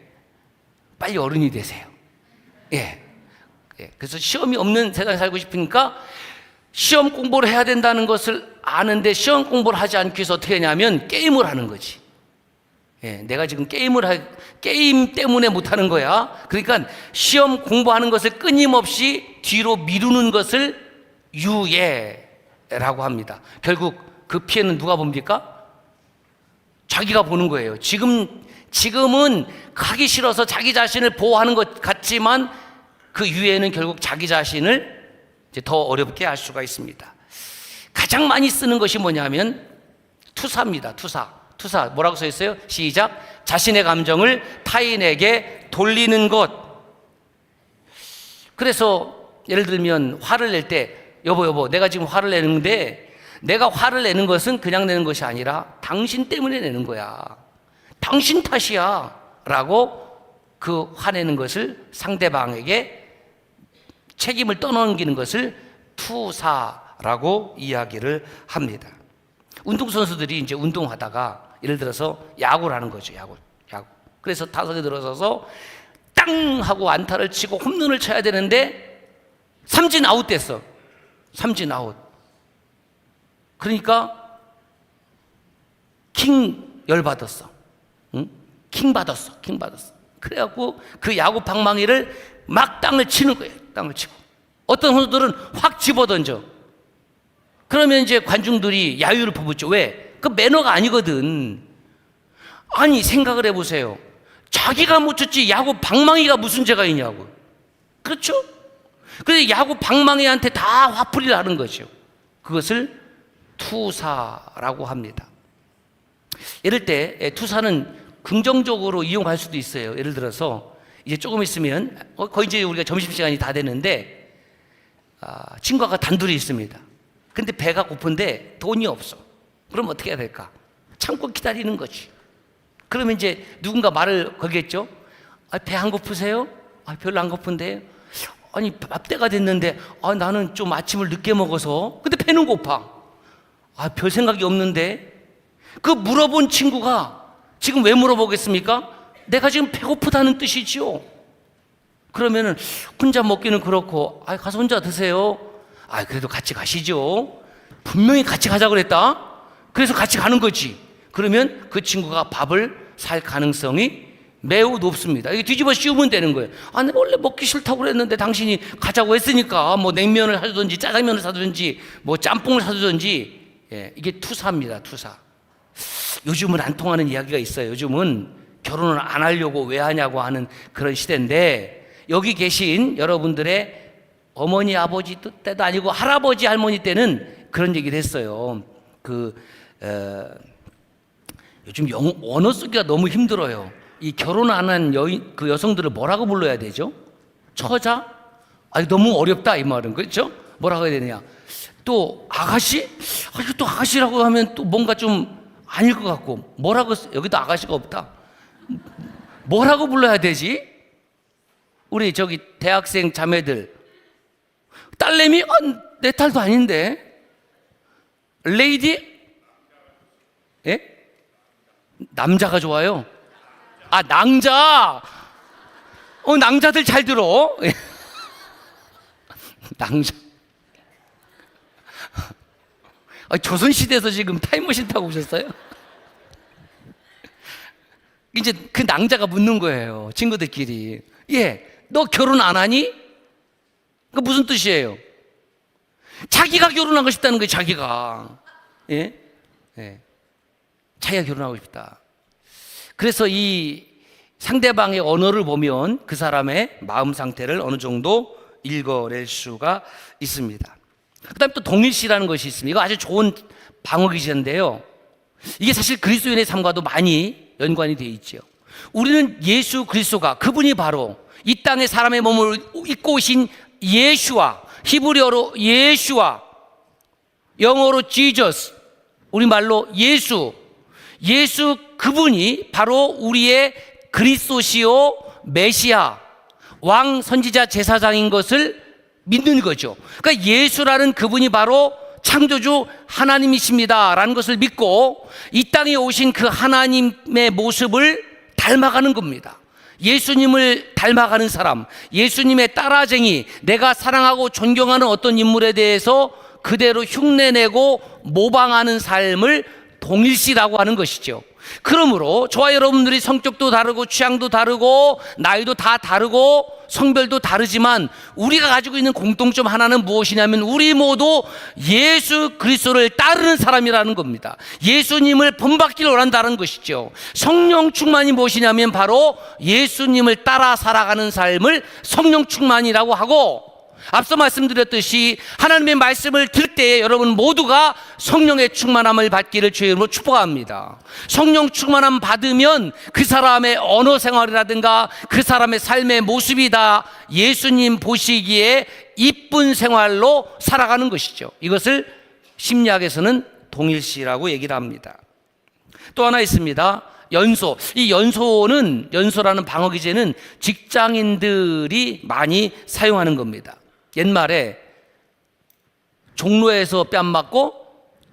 Speaker 6: 빨리 어른이 되세요. 예. 그래서 시험이 없는 세상에 살고 싶으니까 시험 공부를 해야 된다는 것을 아는데 시험 공부를 하지 않기 위해서 어떻게 하냐면 게임을 하는 거지. 예, 내가 지금 게임 때문에 못하는 거야. 그러니까 시험 공부하는 것을 끊임없이 뒤로 미루는 것을 유예라고 합니다. 결국 그 피해는 누가 봅니까? 자기가 보는 거예요. 지금은 가기 싫어서 자기 자신을 보호하는 것 같지만 그 유예는 결국 자기 자신을 이제 더 어렵게 할 수가 있습니다. 가장 많이 쓰는 것이 뭐냐면 투사입니다. 투사 뭐라고 써 있어요? 시작. 자신의 감정을 타인에게 돌리는 것. 그래서 예를 들면 화를 낼 때 여보 내가 지금 화를 내는데 내가 화를 내는 것은 그냥 내는 것이 아니라 당신 때문에 내는 거야. 당신 탓이야 라고 그 화내는 것을 상대방에게 책임을 떠넘기는 것을 투사라고 이야기를 합니다. 운동선수들이 이제 운동하다가 예를 들어서 야구를 하는 거죠. 야구. 그래서 타석에 들어서서 땅 하고 안타를 치고 홈런을 쳐야 되는데 삼진 아웃 됐어. 삼진 아웃. 그러니까 킹 열받았어. 응? 킹 받았어. 그래갖고 그 야구 방망이를 막 땅을 치는 거예요. 땅을 치고. 어떤 선수들은 확 집어던져. 그러면 이제 관중들이 야유를 퍼붓죠. 왜? 그 매너가 아니거든. 아니 생각을 해보세요. 자기가 못 쳤지 야구 방망이가 무슨 죄가 있냐고. 그렇죠? 그래서 야구 방망이한테 다 화풀이를 하는 거죠. 그것을 투사라고 합니다. 이럴 때 투사는 긍정적으로 이용할 수도 있어요. 예를 들어서 이제 조금 있으면 거의 이제 우리가 점심시간이 다 됐는데 친구가 단둘이 있습니다. 근데 배가 고픈데 돈이 없어. 그럼 어떻게 해야 될까? 참고 기다리는 거지. 그러면 이제 누군가 말을 걸겠죠. 배 안 고프세요? 별로 안 고픈데. 아니 밥때가 됐는데 나는 좀 아침을 늦게 먹어서. 근데 배는 고파. 별 생각이 없는데. 그 물어본 친구가 지금 왜 물어보겠습니까? 내가 지금 배고프다는 뜻이지요. 그러면은 혼자 먹기는 그렇고 가서 혼자 드세요. 그래도 같이 가시죠. 분명히 같이 가자고 그랬다. 그래서 같이 가는 거지. 그러면 그 친구가 밥을 살 가능성이 매우 높습니다. 이게 뒤집어 씌우면 되는 거예요. 내가 원래 먹기 싫다고 그랬는데 당신이 가자고 했으니까 뭐 냉면을 사주든지 짜장면을 사주든지 뭐 짬뽕을 사주든지. 이게 투사입니다. 투사. 요즘은 안 통하는 이야기가 있어요. 요즘은 결혼을 안 하려고 왜 하냐고 하는 그런 시대인데 여기 계신 여러분들의 어머니 아버지 때도 아니고 할아버지 할머니 때는 그런 얘기를 했어요. 요즘 언어 쓰기가 너무 힘들어요. 이 결혼 안 한 그 여성들을 뭐라고 불러야 되죠? 처자? 너무 어렵다 이 말은. 그렇죠? 뭐라고 해야 되느냐? 또 아가씨? 또 아가씨라고 하면 또 뭔가 좀 아닐 것 같고. 여기도 아가씨가 없다. 뭐라고 불러야 되지? 우리 저기 대학생 자매들. 딸내미? 내 딸도 아닌데. 레이디? 예? 남자가 좋아요? 아, 낭자. 낭자들 잘 들어. 낭자. 조선시대에서 지금 타임머신 타고 오셨어요? 이제 그 낭자가 묻는 거예요. 친구들끼리. 너 결혼 안 하니? 그 무슨 뜻이에요? 자기가 결혼하고 싶다는 거예요, 자기가. 자기가 결혼하고 싶다. 그래서 이 상대방의 언어를 보면 그 사람의 마음 상태를 어느 정도 읽어낼 수가 있습니다. 그 다음에 또 동일시라는 것이 있습니다. 이거 아주 좋은 방어 기제인데요. 이게 사실 그리스도인의 삶과도 많이 연관이 되어 있죠. 우리는 예수 그리스도가, 그분이 바로 이 땅에 사람의 몸을 입고 오신 예수와, 히브리어로 예수와, 영어로 Jesus, 우리말로 예수 그분이 바로 우리의 그리스도시요 메시아, 왕, 선지자, 제사장인 것을 믿는 거죠. 그러니까 예수라는 그분이 바로 창조주 하나님이십니다 라는 것을 믿고 이 땅에 오신 그 하나님의 모습을 닮아가는 겁니다. 예수님을 닮아가는 사람, 예수님의 따라쟁이, 내가 사랑하고 존경하는 어떤 인물에 대해서 그대로 흉내내고 모방하는 삶을 동일시라고 하는 것이죠. 그러므로 저와 여러분들이 성격도 다르고 취향도 다르고 나이도 다 다르고 성별도 다르지만 우리가 가지고 있는 공통점 하나는 무엇이냐면 우리 모두 예수 그리스도를 따르는 사람이라는 겁니다. 예수님을 본받기를 원한다는 것이죠. 성령 충만이 무엇이냐면 바로 예수님을 따라 살아가는 삶을 성령 충만이라고 하고, 앞서 말씀드렸듯이 하나님의 말씀을 들을 때에 여러분 모두가 성령의 충만함을 받기를 주의 이름으로 축복합니다. 성령 충만함 받으면 그 사람의 언어 생활이라든가 그 사람의 삶의 모습이 다 예수님 보시기에 이쁜 생활로 살아가는 것이죠. 이것을 심리학에서는 동일시라고 얘기를 합니다. 또 하나 있습니다. 연소. 이 연소라는 방어 기제는 직장인들이 많이 사용하는 겁니다. 옛말에 종로에서 뺨 맞고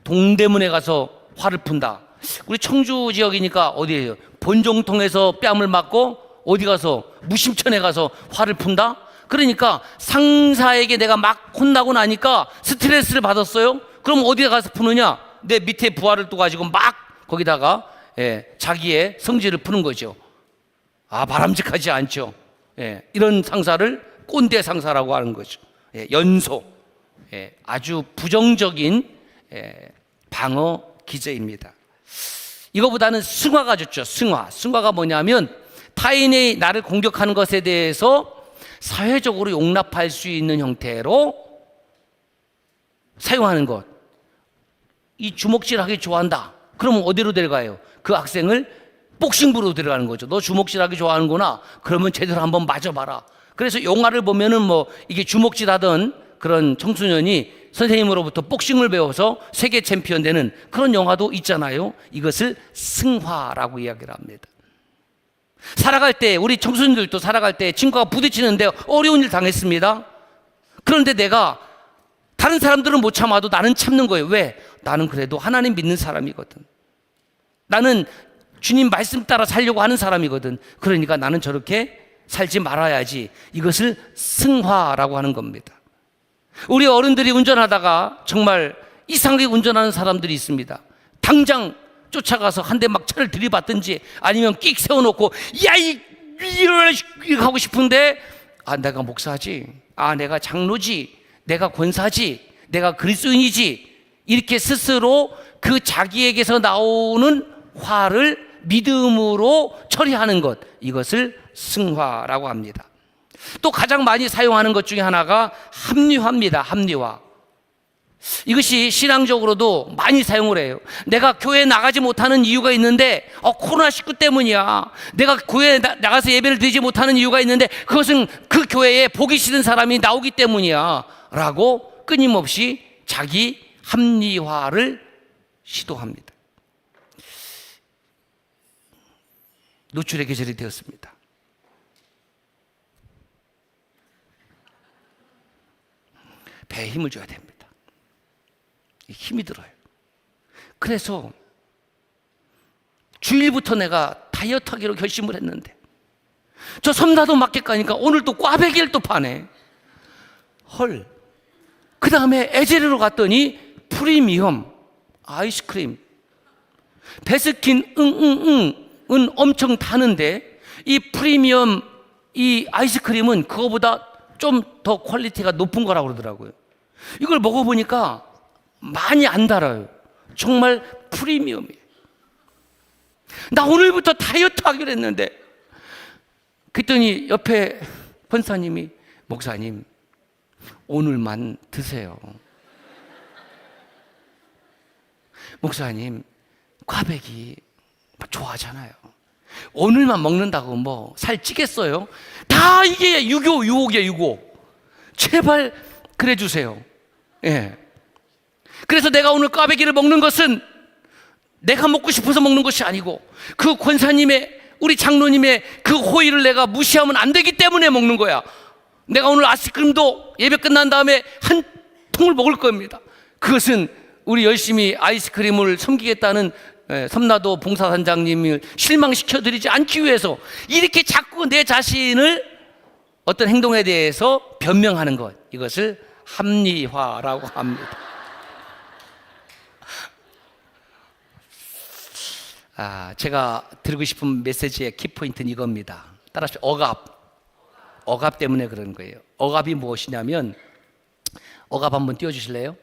Speaker 6: 동대문에 가서 화를 푼다. 우리 청주 지역이니까 어디예요? 본종통에서 뺨을 맞고 어디 가서 무심천에 가서 화를 푼다? 그러니까 상사에게 내가 막 혼나고 나니까 스트레스를 받았어요. 그럼 어디에 가서 푸느냐? 내 밑에 부하를 또 가지고 막 거기다가 자기의 성질을 푸는 거죠. 바람직하지 않죠. 이런 상사를 꼰대 상사라고 하는 거죠. 연소, 아주 부정적인 방어 기제입니다. 이거보다는 승화가 좋죠. 승화가 뭐냐면 타인이 나를 공격하는 것에 대해서 사회적으로 용납할 수 있는 형태로 사용하는 것. 이 주먹질하기 좋아한다. 그러면 어디로 데려가요? 그 학생을 복싱부로 데려가는 거죠. 너 주먹질하기 좋아하는구나. 그러면 제대로 한번 맞아봐라. 그래서 영화를 보면은 이게 주먹질하던 그런 청소년이 선생님으로부터 복싱을 배워서 세계 챔피언 되는 그런 영화도 있잖아요. 이것을 승화라고 이야기를 합니다. 살아갈 때, 우리 청소년들도 살아갈 때 친구가 부딪히는데 어려운 일 당했습니다. 그런데 내가 다른 사람들은 못 참아도 나는 참는 거예요. 왜? 나는 그래도 하나님 믿는 사람이거든. 나는 주님 말씀 따라 살려고 하는 사람이거든. 그러니까 나는 저렇게 살지 말아야지. 이것을 승화라고 하는 겁니다. 우리 어른들이 운전하다가 정말 이상하게 운전하는 사람들이 있습니다. 당장 쫓아가서 한 대 막 차를 들이받든지 아니면 끽 세워놓고 이렇게 하고 싶은데 내가 목사지, 내가 장로지, 내가 권사지, 내가 그리스도인이지, 이렇게 스스로 그 자기에게서 나오는 화를 믿음으로 처리하는 것, 이것을 승화라고 합니다. 또 가장 많이 사용하는 것 중에 하나가 합리화입니다. 합리화. 이것이 신앙적으로도 많이 사용을 해요. 내가 교회에 나가지 못하는 이유가 있는데 코로나19 때문이야. 내가 교회에 나가서 예배를 드리지 못하는 이유가 있는데 그것은 그 교회에 보기 싫은 사람이 나오기 때문이야 라고 끊임없이 자기 합리화를 시도합니다. 노출의 계절이 되었습니다. 배에 힘을 줘야 됩니다. 힘이 들어요. 그래서 주일부터 내가 다이어트 하기로 결심을 했는데 저 섬나도 마켓 가니까 오늘 또 꽈배기를 또 파네. 헐. 그 다음에 에제르로 갔더니 프리미엄 아이스크림 베스킨 은 엄청 다는데 이 프리미엄 이 아이스크림은 그거보다 좀 더 퀄리티가 높은 거라고 그러더라고요. 이걸 먹어보니까 많이 안 달아요. 정말 프리미엄이에요. 나 오늘부터 다이어트 하기로 했는데 그랬더니 옆에 권사님이 목사님 오늘만 드세요. 목사님 꽈배기 좋아하잖아요. 오늘만 먹는다고 뭐 살 찌겠어요? 다 이게 유혹이에요, 유혹. 제발 그래 주세요. 예. 그래서 내가 오늘 꽈배기를 먹는 것은 내가 먹고 싶어서 먹는 것이 아니고 그 권사님의 우리 장로님의 그 호의를 내가 무시하면 안 되기 때문에 먹는 거야. 내가 오늘 아이스크림도 예배 끝난 다음에 한 통을 먹을 겁니다. 그것은 우리 열심히 아이스크림을 섬기겠다는 섬나도 봉사단장님을 실망시켜드리지 않기 위해서 이렇게 자꾸 내 자신을 어떤 행동에 대해서 변명하는 것, 이것을 합리화라고 합니다. 제가 드리고 싶은 메시지의 키포인트는 이겁니다. 따라서 억압 때문에 그런 거예요. 억압이 무엇이냐면, 억압 한번 띄워주실래요?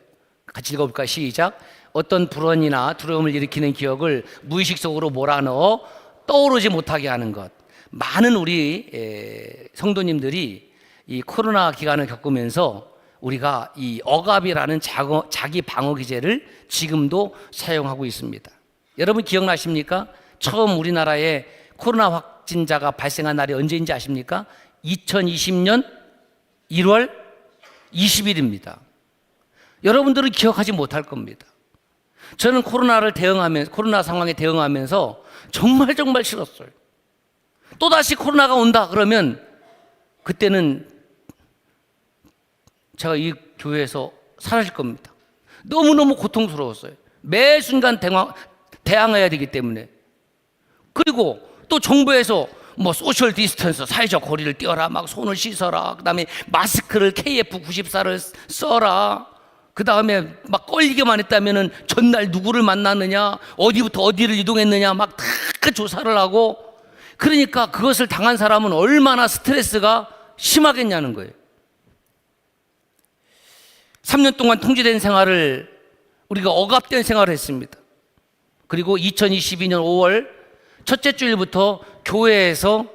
Speaker 6: 같이 읽어볼까요? 시작. 어떤 불안이나 두려움을 일으키는 기억을 무의식 속으로 몰아넣어 떠오르지 못하게 하는 것. 많은 우리 성도님들이 이 코로나 기간을 겪으면서 우리가 이 억압이라는 자기 방어 기제를 지금도 사용하고 있습니다. 여러분 기억나십니까? 처음 우리나라에 코로나 확진자가 발생한 날이 언제인지 아십니까? 2020년 1월 20일입니다. 여러분들은 기억하지 못할 겁니다. 저는 코로나 상황에 대응하면서 정말 싫었어요. 또다시 코로나가 온다 그러면 그때는 제가 이 교회에서 사라질 겁니다. 너무너무 고통스러웠어요. 매 순간 대항해야 되기 때문에. 그리고 또 정부에서 뭐 소셜 디스턴스, 사회적 거리를 띄어라, 막 손을 씻어라, 그 다음에 마스크를 KF94를 써라, 그 다음에 막 걸리기만 했다면은 전날 누구를 만났느냐, 어디부터 어디를 이동했느냐, 막 다 조사를 하고. 그러니까 그것을 당한 사람은 얼마나 스트레스가 심하겠냐는 거예요. 3년 동안 통제된 생활을, 우리가 억압된 생활을 했습니다. 그리고 2022년 5월 첫째 주일부터 교회에서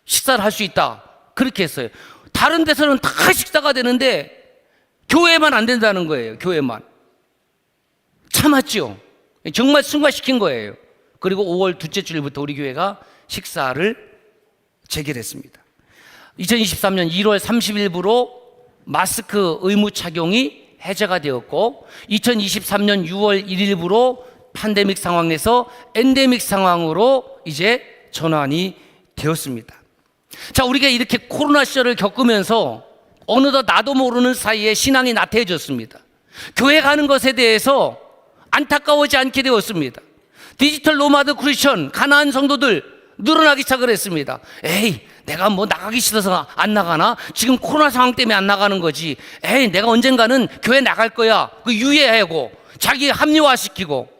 Speaker 6: 식사를 할 수 있다, 그렇게 했어요. 다른 데서는 다 식사가 되는데 교회만 안 된다는 거예요. 교회만 참았죠. 정말 승화시킨 거예요. 그리고 5월 둘째 주일부터 우리 교회가 식사를 재개했습니다. 2023년 1월 30일부로 마스크 의무 착용이 해제가 되었고, 2023년 6월 1일부로 팬데믹 상황에서 엔데믹 상황으로 이제 전환이 되었습니다. 자, 우리가 이렇게 코로나 시절을 겪으면서 어느덧 나도 모르는 사이에 신앙이 나태해졌습니다. 교회 가는 것에 대해서 안타까워하지 않게 되었습니다. 디지털 노마드 크리스천, 가난한 성도들 늘어나기 시작을 했습니다. 에이, 내가 뭐 나가기 싫어서 안 나가나? 지금 코로나 상황 때문에 안 나가는 거지. 에이, 내가 언젠가는 교회 나갈 거야. 그 유예하고 자기 합리화시키고.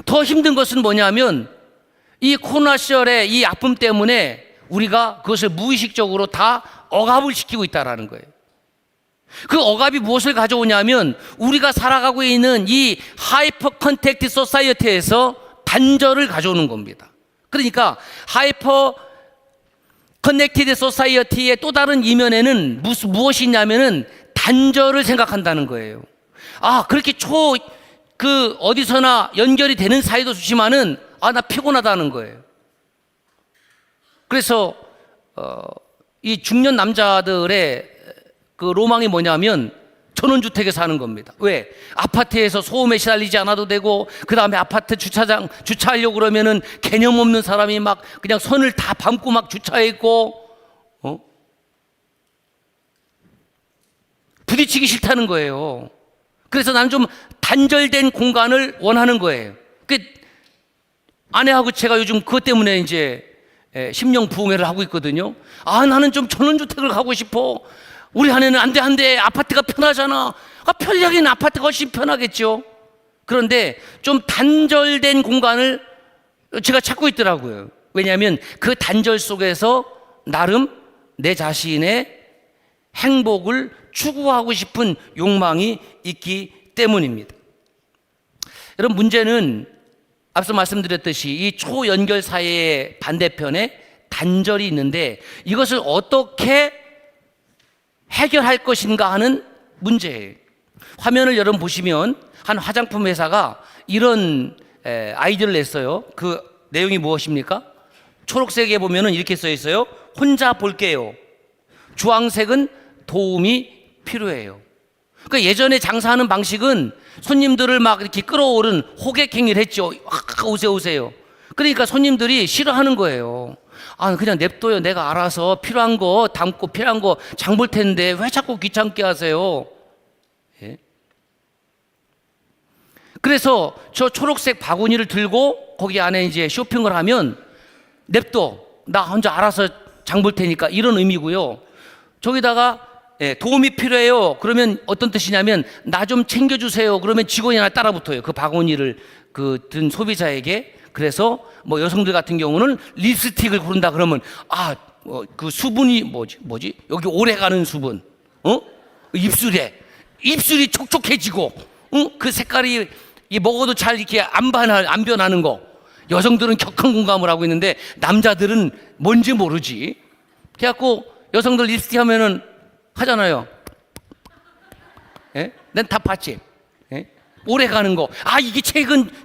Speaker 6: 더 힘든 것은 뭐냐면 이 코로나 시절의 이 아픔 때문에 우리가 그것을 무의식적으로 다 억압을 시키고 있다는 거예요. 그 억압이 무엇을 가져오냐면 우리가 살아가고 있는 이 하이퍼 컨택트 소사이어티에서 단절을 가져오는 겁니다. 그러니까 하이퍼 커넥티드 소사이어티의 또 다른 이면에는 무엇이 있냐면은 단절을 생각한다는 거예요. 그렇게 어디서나 연결이 되는 사이도 좋지만은 나 피곤하다는 거예요. 그래서 이 중년 남자들의 그 로망이 뭐냐면 전원주택에 사는 겁니다. 왜? 아파트에서 소음에 시달리지 않아도 되고, 그 다음에 아파트 주차하려고 그러면은 개념 없는 사람이 막 그냥 선을 다 밟고 막 주차했고, 부딪히기 싫다는 거예요. 그래서 나는 좀 단절된 공간을 원하는 거예요. 아내하고 제가 요즘 그것 때문에 이제 심령 부흥회를 하고 있거든요. 아, 나는 좀 전원주택을 가고 싶어. 우리 아내는 안 돼, 안 돼. 아파트가 편하잖아. 아, 편리하긴 아파트가 훨씬 편하겠죠. 그런데 좀 단절된 공간을 제가 찾고 있더라고요. 왜냐하면 그 단절 속에서 나름 내 자신의 행복을 추구하고 싶은 욕망이 있기 때문입니다. 여러분, 문제는 앞서 말씀드렸듯이 이 초연결 사이의 반대편에 단절이 있는데 이것을 어떻게 해결할 것인가 하는 문제예요. 화면을 여러분 보시면 한 화장품 회사가 이런 아이디어를 냈어요. 그 내용이 무엇입니까? 초록색에 보면은 이렇게 써 있어요. 혼자 볼게요. 주황색은 도움이 필요해요. 그러니까 예전에 장사하는 방식은 손님들을 막 이렇게 끌어오른 호객 행위를 했죠. 오세요, 오세요. 그러니까 손님들이 싫어하는 거예요. 아, 그냥 냅둬요. 내가 알아서 필요한 거 담고 필요한 거 장 볼 텐데 왜 자꾸 귀찮게 하세요? 예? 그래서 저 초록색 바구니를 들고 거기 안에 이제 쇼핑을 하면 냅둬. 나 혼자 알아서 장 볼 테니까 이런 의미고요. 저기다가 도움이 필요해요. 그러면 어떤 뜻이냐면 나 좀 챙겨주세요. 그러면 직원이 하나 따라 붙어요. 그 바구니를 든 소비자에게. 그래서 뭐 여성들 같은 경우는 립스틱을 고른다 그러면 그 수분이 뭐지? 여기 오래가는 수분. 입술이 촉촉해지고 그 색깔이 먹어도 잘 이렇게 안 변하는 거. 여성들은 격한 공감을 하고 있는데 남자들은 뭔지 모르지. 그래갖고 여성들 립스틱 하면은 하잖아요. 예? 난 다 봤지. 예? 오래 가는 거. 이게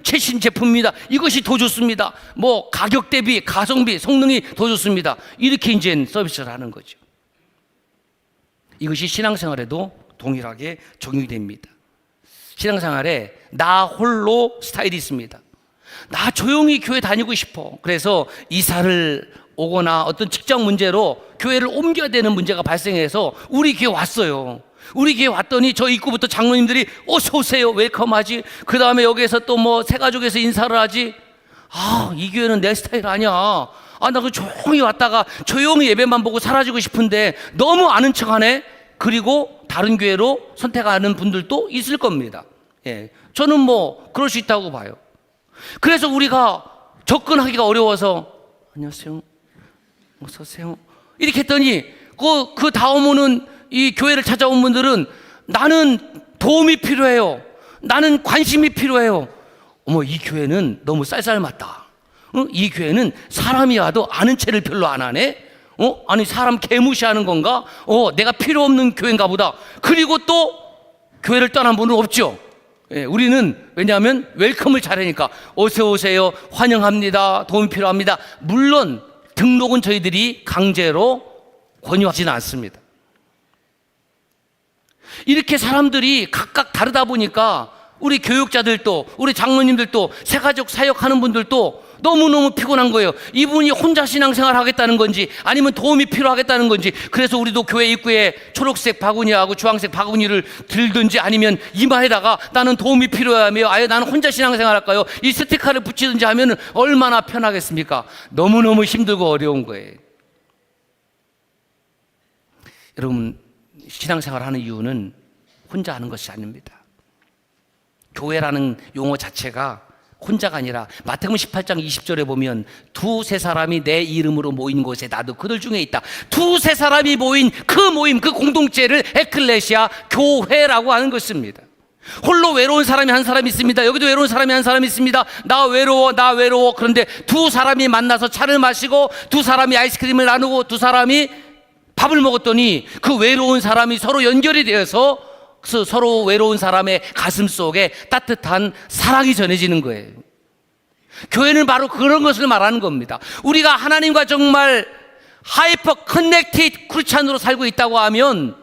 Speaker 6: 최신 제품입니다. 이것이 더 좋습니다. 뭐 가격 대비, 가성비, 성능이 더 좋습니다. 이렇게 이제 서비스를 하는 거죠. 이것이 신앙생활에도 동일하게 적용이 됩니다. 신앙생활에 나 홀로 스타일이 있습니다. 나 조용히 교회 다니고 싶어. 그래서 이사를 오거나 어떤 직장 문제로 교회를 옮겨야 되는 문제가 발생해서 우리 교회 왔어요. 우리 교회 왔더니 저 입구부터 장로님들이 어서 오세요 웰컴하지. 그 다음에 여기에서 또 뭐 새가족에서 인사를 하지. 이 교회는 내 스타일 아니야. 나 그 조용히 왔다가 조용히 예배만 보고 사라지고 싶은데 너무 아는 척하네. 그리고 다른 교회로 선택하는 분들도 있을 겁니다. 예, 저는 뭐 그럴 수 있다고 봐요. 그래서 우리가 접근하기가 어려워서 안녕하세요, 어서 오세요 이렇게 했더니 그 다음 오는 이 교회를 찾아온 분들은 나는 도움이 필요해요. 나는 관심이 필요해요. 이 교회는 너무 쌀쌀맞다. 이 교회는 사람이 와도 아는 체를 별로 안 하네. 아니 사람 개무시하는 건가? 내가 필요 없는 교회인가 보다. 그리고 또 교회를 떠난 분은 없죠. 예, 우리는 왜냐하면 웰컴을 잘하니까 어서 오세요, 환영합니다, 도움이 필요합니다. 물론 등록은 저희들이 강제로 권유하지는 않습니다. 이렇게 사람들이 각각 다르다 보니까 우리 교육자들도 우리 장로님들도 새가족 사역하는 분들도 너무너무 피곤한 거예요. 이분이 혼자 신앙생활 하겠다는 건지 아니면 도움이 필요하겠다는 건지. 그래서 우리도 교회 입구에 초록색 바구니하고 주황색 바구니를 들든지 아니면 이마에다가 나는 도움이 필요하며 아예 나는 혼자 신앙생활 할까요? 이 스티커를 붙이든지 하면 얼마나 편하겠습니까? 너무너무 힘들고 어려운 거예요. 여러분, 신앙생활 하는 이유는 혼자 하는 것이 아닙니다. 교회라는 용어 자체가 혼자가 아니라 마태복음 18장 20절에 보면 두세 사람이 내 이름으로 모인 곳에 나도 그들 중에 있다. 두세 사람이 모인 그 모임, 그 공동체를 에클레시아, 교회라고 하는 것입니다. 홀로 외로운 사람이 한 사람이 있습니다. 여기도 외로운 사람이 한 사람이 있습니다. 나 외로워. 그런데 두 사람이 만나서 차를 마시고 두 사람이 아이스크림을 나누고 두 사람이 밥을 먹었더니 그 외로운 사람이 서로 연결이 되어서 서로 외로운 사람의 가슴 속에 따뜻한 사랑이 전해지는 거예요. 교회는 바로 그런 것을 말하는 겁니다. 우리가 하나님과 정말 하이퍼 커넥티드 크리스찬으로 살고 있다고 하면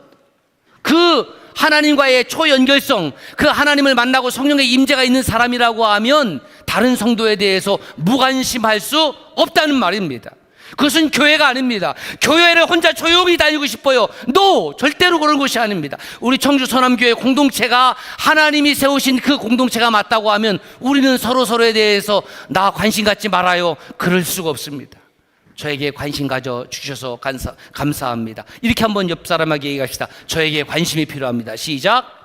Speaker 6: 그 하나님과의 초연결성, 그 하나님을 만나고 성령의 임재가 있는 사람이라고 하면 다른 성도에 대해서 무관심할 수 없다는 말입니다. 그것은 교회가 아닙니다. 교회를 혼자 조용히 다니고 싶어요. No! 절대로 그런 것이 아닙니다. 우리 청주 서남교회 공동체가 하나님이 세우신 그 공동체가 맞다고 하면 우리는 서로에 대해서 나 관심 갖지 말아요. 그럴 수가 없습니다. 저에게 관심 가져주셔서 감사합니다. 이렇게 한번 옆 사람에게 얘기합시다. 저에게 관심이 필요합니다. 시작.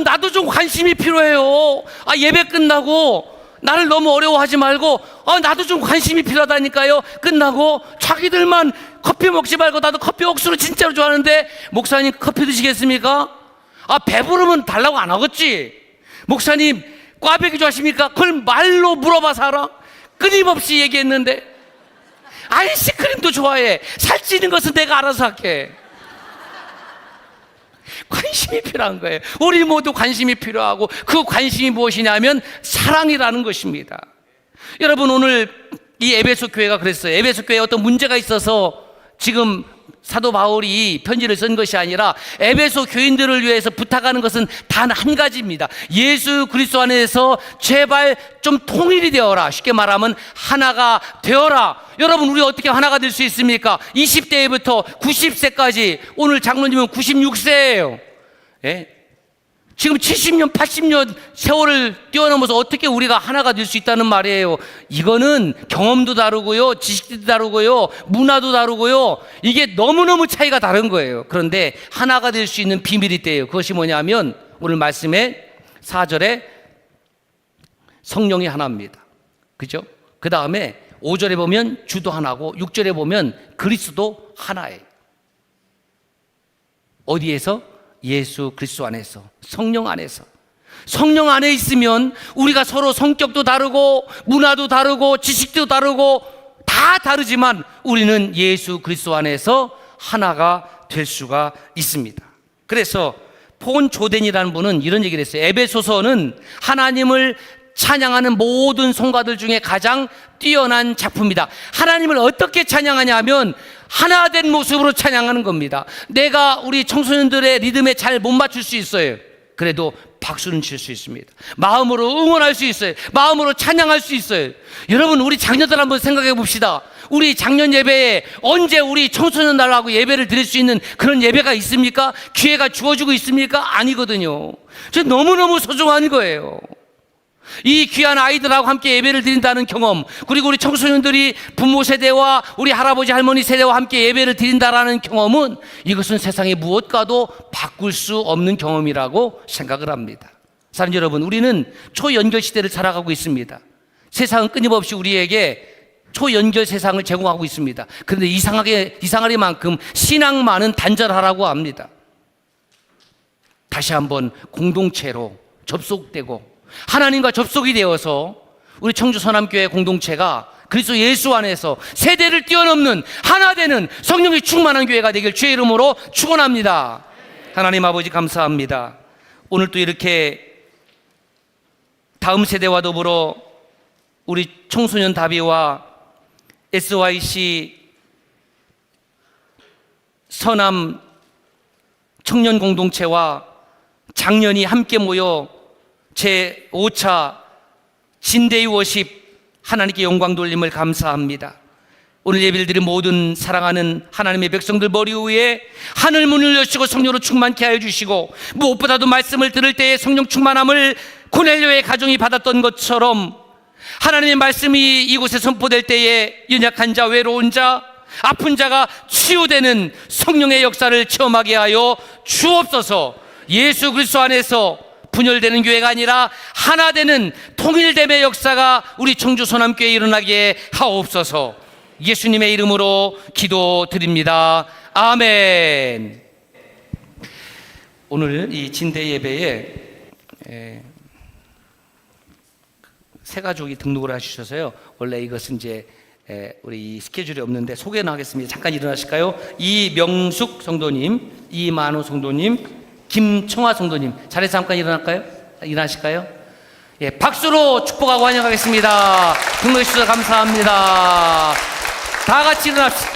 Speaker 6: 나도 좀 관심이 필요해요. 예배 끝나고 나를 너무 어려워하지 말고 나도 좀 관심이 필요하다니까요. 끝나고 자기들만 커피 먹지 말고 나도 커피 옥수수 진짜로 좋아하는데 목사님 커피 드시겠습니까? 배부르면 달라고 안 하겠지. 목사님 꽈배기 좋아하십니까? 그걸 말로 물어봐서 알아? 끊임없이 얘기했는데 아이스크림도 좋아해. 살찌는 것은 내가 알아서 할게. 관심이 필요한 거예요. 우리 모두 관심이 필요하고 그 관심이 무엇이냐면 사랑이라는 것입니다. 여러분, 오늘 이 에베소 교회가 그랬어요. 에베소 교회에 어떤 문제가 있어서 지금 사도 바울이 편지를 쓴 것이 아니라 에베소 교인들을 위해서 부탁하는 것은 단 한 가지입니다. 예수 그리스도 안에서 제발 좀 통일이 되어라. 쉽게 말하면 하나가 되어라. 여러분, 우리 어떻게 하나가 될 수 있습니까? 20대부터 90세까지, 오늘 장로님은 96세예요. 예? 지금 70년, 80년 세월을 뛰어넘어서 어떻게 우리가 하나가 될 수 있다는 말이에요. 이거는 경험도 다르고요, 지식도 다르고요, 문화도 다르고요. 이게 너무너무 차이가 다른 거예요. 그런데 하나가 될 수 있는 비밀이 있대요. 그것이 뭐냐면 오늘 말씀에 4절에 성령이 하나입니다. 그죠? 그 다음에 5절에 보면 주도 하나고 6절에 보면 그리스도 하나예요. 어디에서? 예수 그리스도 안에서, 성령 안에서. 성령 안에 있으면 우리가 서로 성격도 다르고 문화도 다르고 지식도 다르고 다 다르지만 우리는 예수 그리스도 안에서 하나가 될 수가 있습니다. 그래서 폰 조덴이라는 분은 이런 얘기를 했어요. 에베소서는 하나님을 찬양하는 모든 성가들 중에 가장 뛰어난 작품이다. 하나님을 어떻게 찬양하냐 하면 하나 된 모습으로 찬양하는 겁니다. 내가 우리 청소년들의 리듬에 잘 못 맞출 수 있어요. 그래도 박수는 칠 수 있습니다. 마음으로 응원할 수 있어요. 마음으로 찬양할 수 있어요. 여러분, 우리 장년들 한번 생각해 봅시다. 우리 작년 예배에 언제 우리 청소년들하고 예배를 드릴 수 있는 그런 예배가 있습니까? 기회가 주어지고 있습니까? 아니거든요. 저 너무너무 소중한 거예요. 이 귀한 아이들하고 함께 예배를 드린다는 경험, 그리고 우리 청소년들이 부모 세대와 우리 할아버지 할머니 세대와 함께 예배를 드린다라는 경험은 이것은 세상의 무엇과도 바꿀 수 없는 경험이라고 생각을 합니다. 사랑하는 여러분, 우리는 초연결 시대를 살아가고 있습니다. 세상은 끊임없이 우리에게 초연결 세상을 제공하고 있습니다. 그런데 이상하리만큼 신앙만은 단절하라고 합니다. 다시 한번 공동체로 접속되고 하나님과 접속이 되어서 우리 청주 서남교회 공동체가 그리스도 예수 안에서 세대를 뛰어넘는 하나 되는 성령이 충만한 교회가 되길 주의 이름으로 축원합니다. 하나님 아버지 감사합니다. 오늘 또 이렇게 다음 세대와 더불어 우리 청소년 다비와 SYC 서남 청년 공동체와 장년이 함께 모여 제5차 진데이 워십 하나님께 영광 돌림을 감사합니다. 오늘 예배를 드린 모든 사랑하는 하나님의 백성들 머리 위에 하늘 문을 여시고 성령으로 충만케 하여 주시고, 무엇보다도 말씀을 들을 때에 성령 충만함을 고넬료의 가정이 받았던 것처럼 하나님의 말씀이 이곳에 선포될 때에 연약한 자, 외로운 자, 아픈 자가 치유되는 성령의 역사를 체험하게 하여 주옵소서. 예수 그리스도 안에서 분열되는 교회가 아니라 하나 되는 통일됨의 역사가 우리 청주 서남교회에 일어나게 하옵소서. 예수님의 이름으로 기도드립니다. 아멘. 오늘 이 진대 예배에 세 가족이 등록을 하셔서요. 원래 이것은 이제 우리 스케줄이 없는데 소개는 하겠습니다. 잠깐 일어나실까요? 이명숙 성도님, 이만호 성도님, 김청화 성도님, 자리에서 잠깐 일어나실까요? 예, 박수로 축복하고 환영하겠습니다. 등록해 주셔서 감사합니다. 다 같이 일어납시다.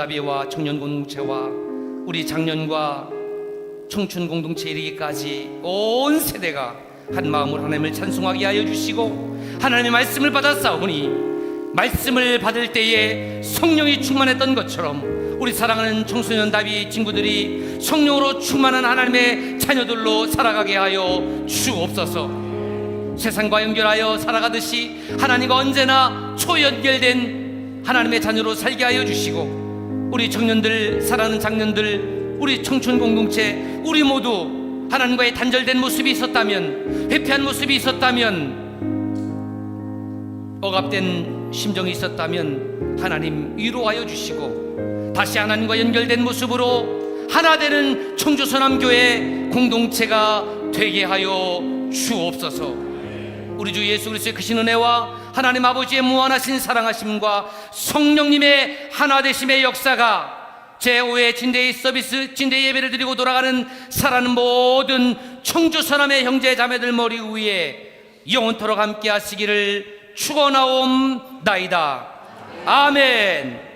Speaker 6: 청년답의와 청년 공동체와 우리 장년과 청춘 공동체 이르기까지 온 세대가 한 마음으로 하나님을 찬송하게 하여 주시고, 하나님의 말씀을 받았사오니 말씀을 받을 때에 성령이 충만했던 것처럼 우리 사랑하는 청소년 답의 친구들이 성령으로 충만한 하나님의 자녀들로 살아가게 하여 주옵소서. 세상과 연결하여 살아가듯이 하나님과 언제나 초연결된 하나님의 자녀로 살게 하여 주시고, 우리 청년들, 사랑하는 장년들, 우리 청춘 공동체, 우리 모두 하나님과의 단절된 모습이 있었다면, 회피한 모습이 있었다면, 억압된 심정이 있었다면 하나님 위로하여 주시고, 다시 하나님과 연결된 모습으로 하나 되는 청주서남교회 공동체가 되게 하여 주옵소서. 우리 주 예수 그리스도의 크신 은혜와 하나님 아버지의 무한하신 사랑하심과 성령님의 하나 되심의 역사가 제5회 진대의 서비스, 진대 예배를 드리고 돌아가는 살아가는 모든 청주서남의 형제 자매들 머리 위에 영원토록 함께 하시기를 축원하옵나이다. 아멘.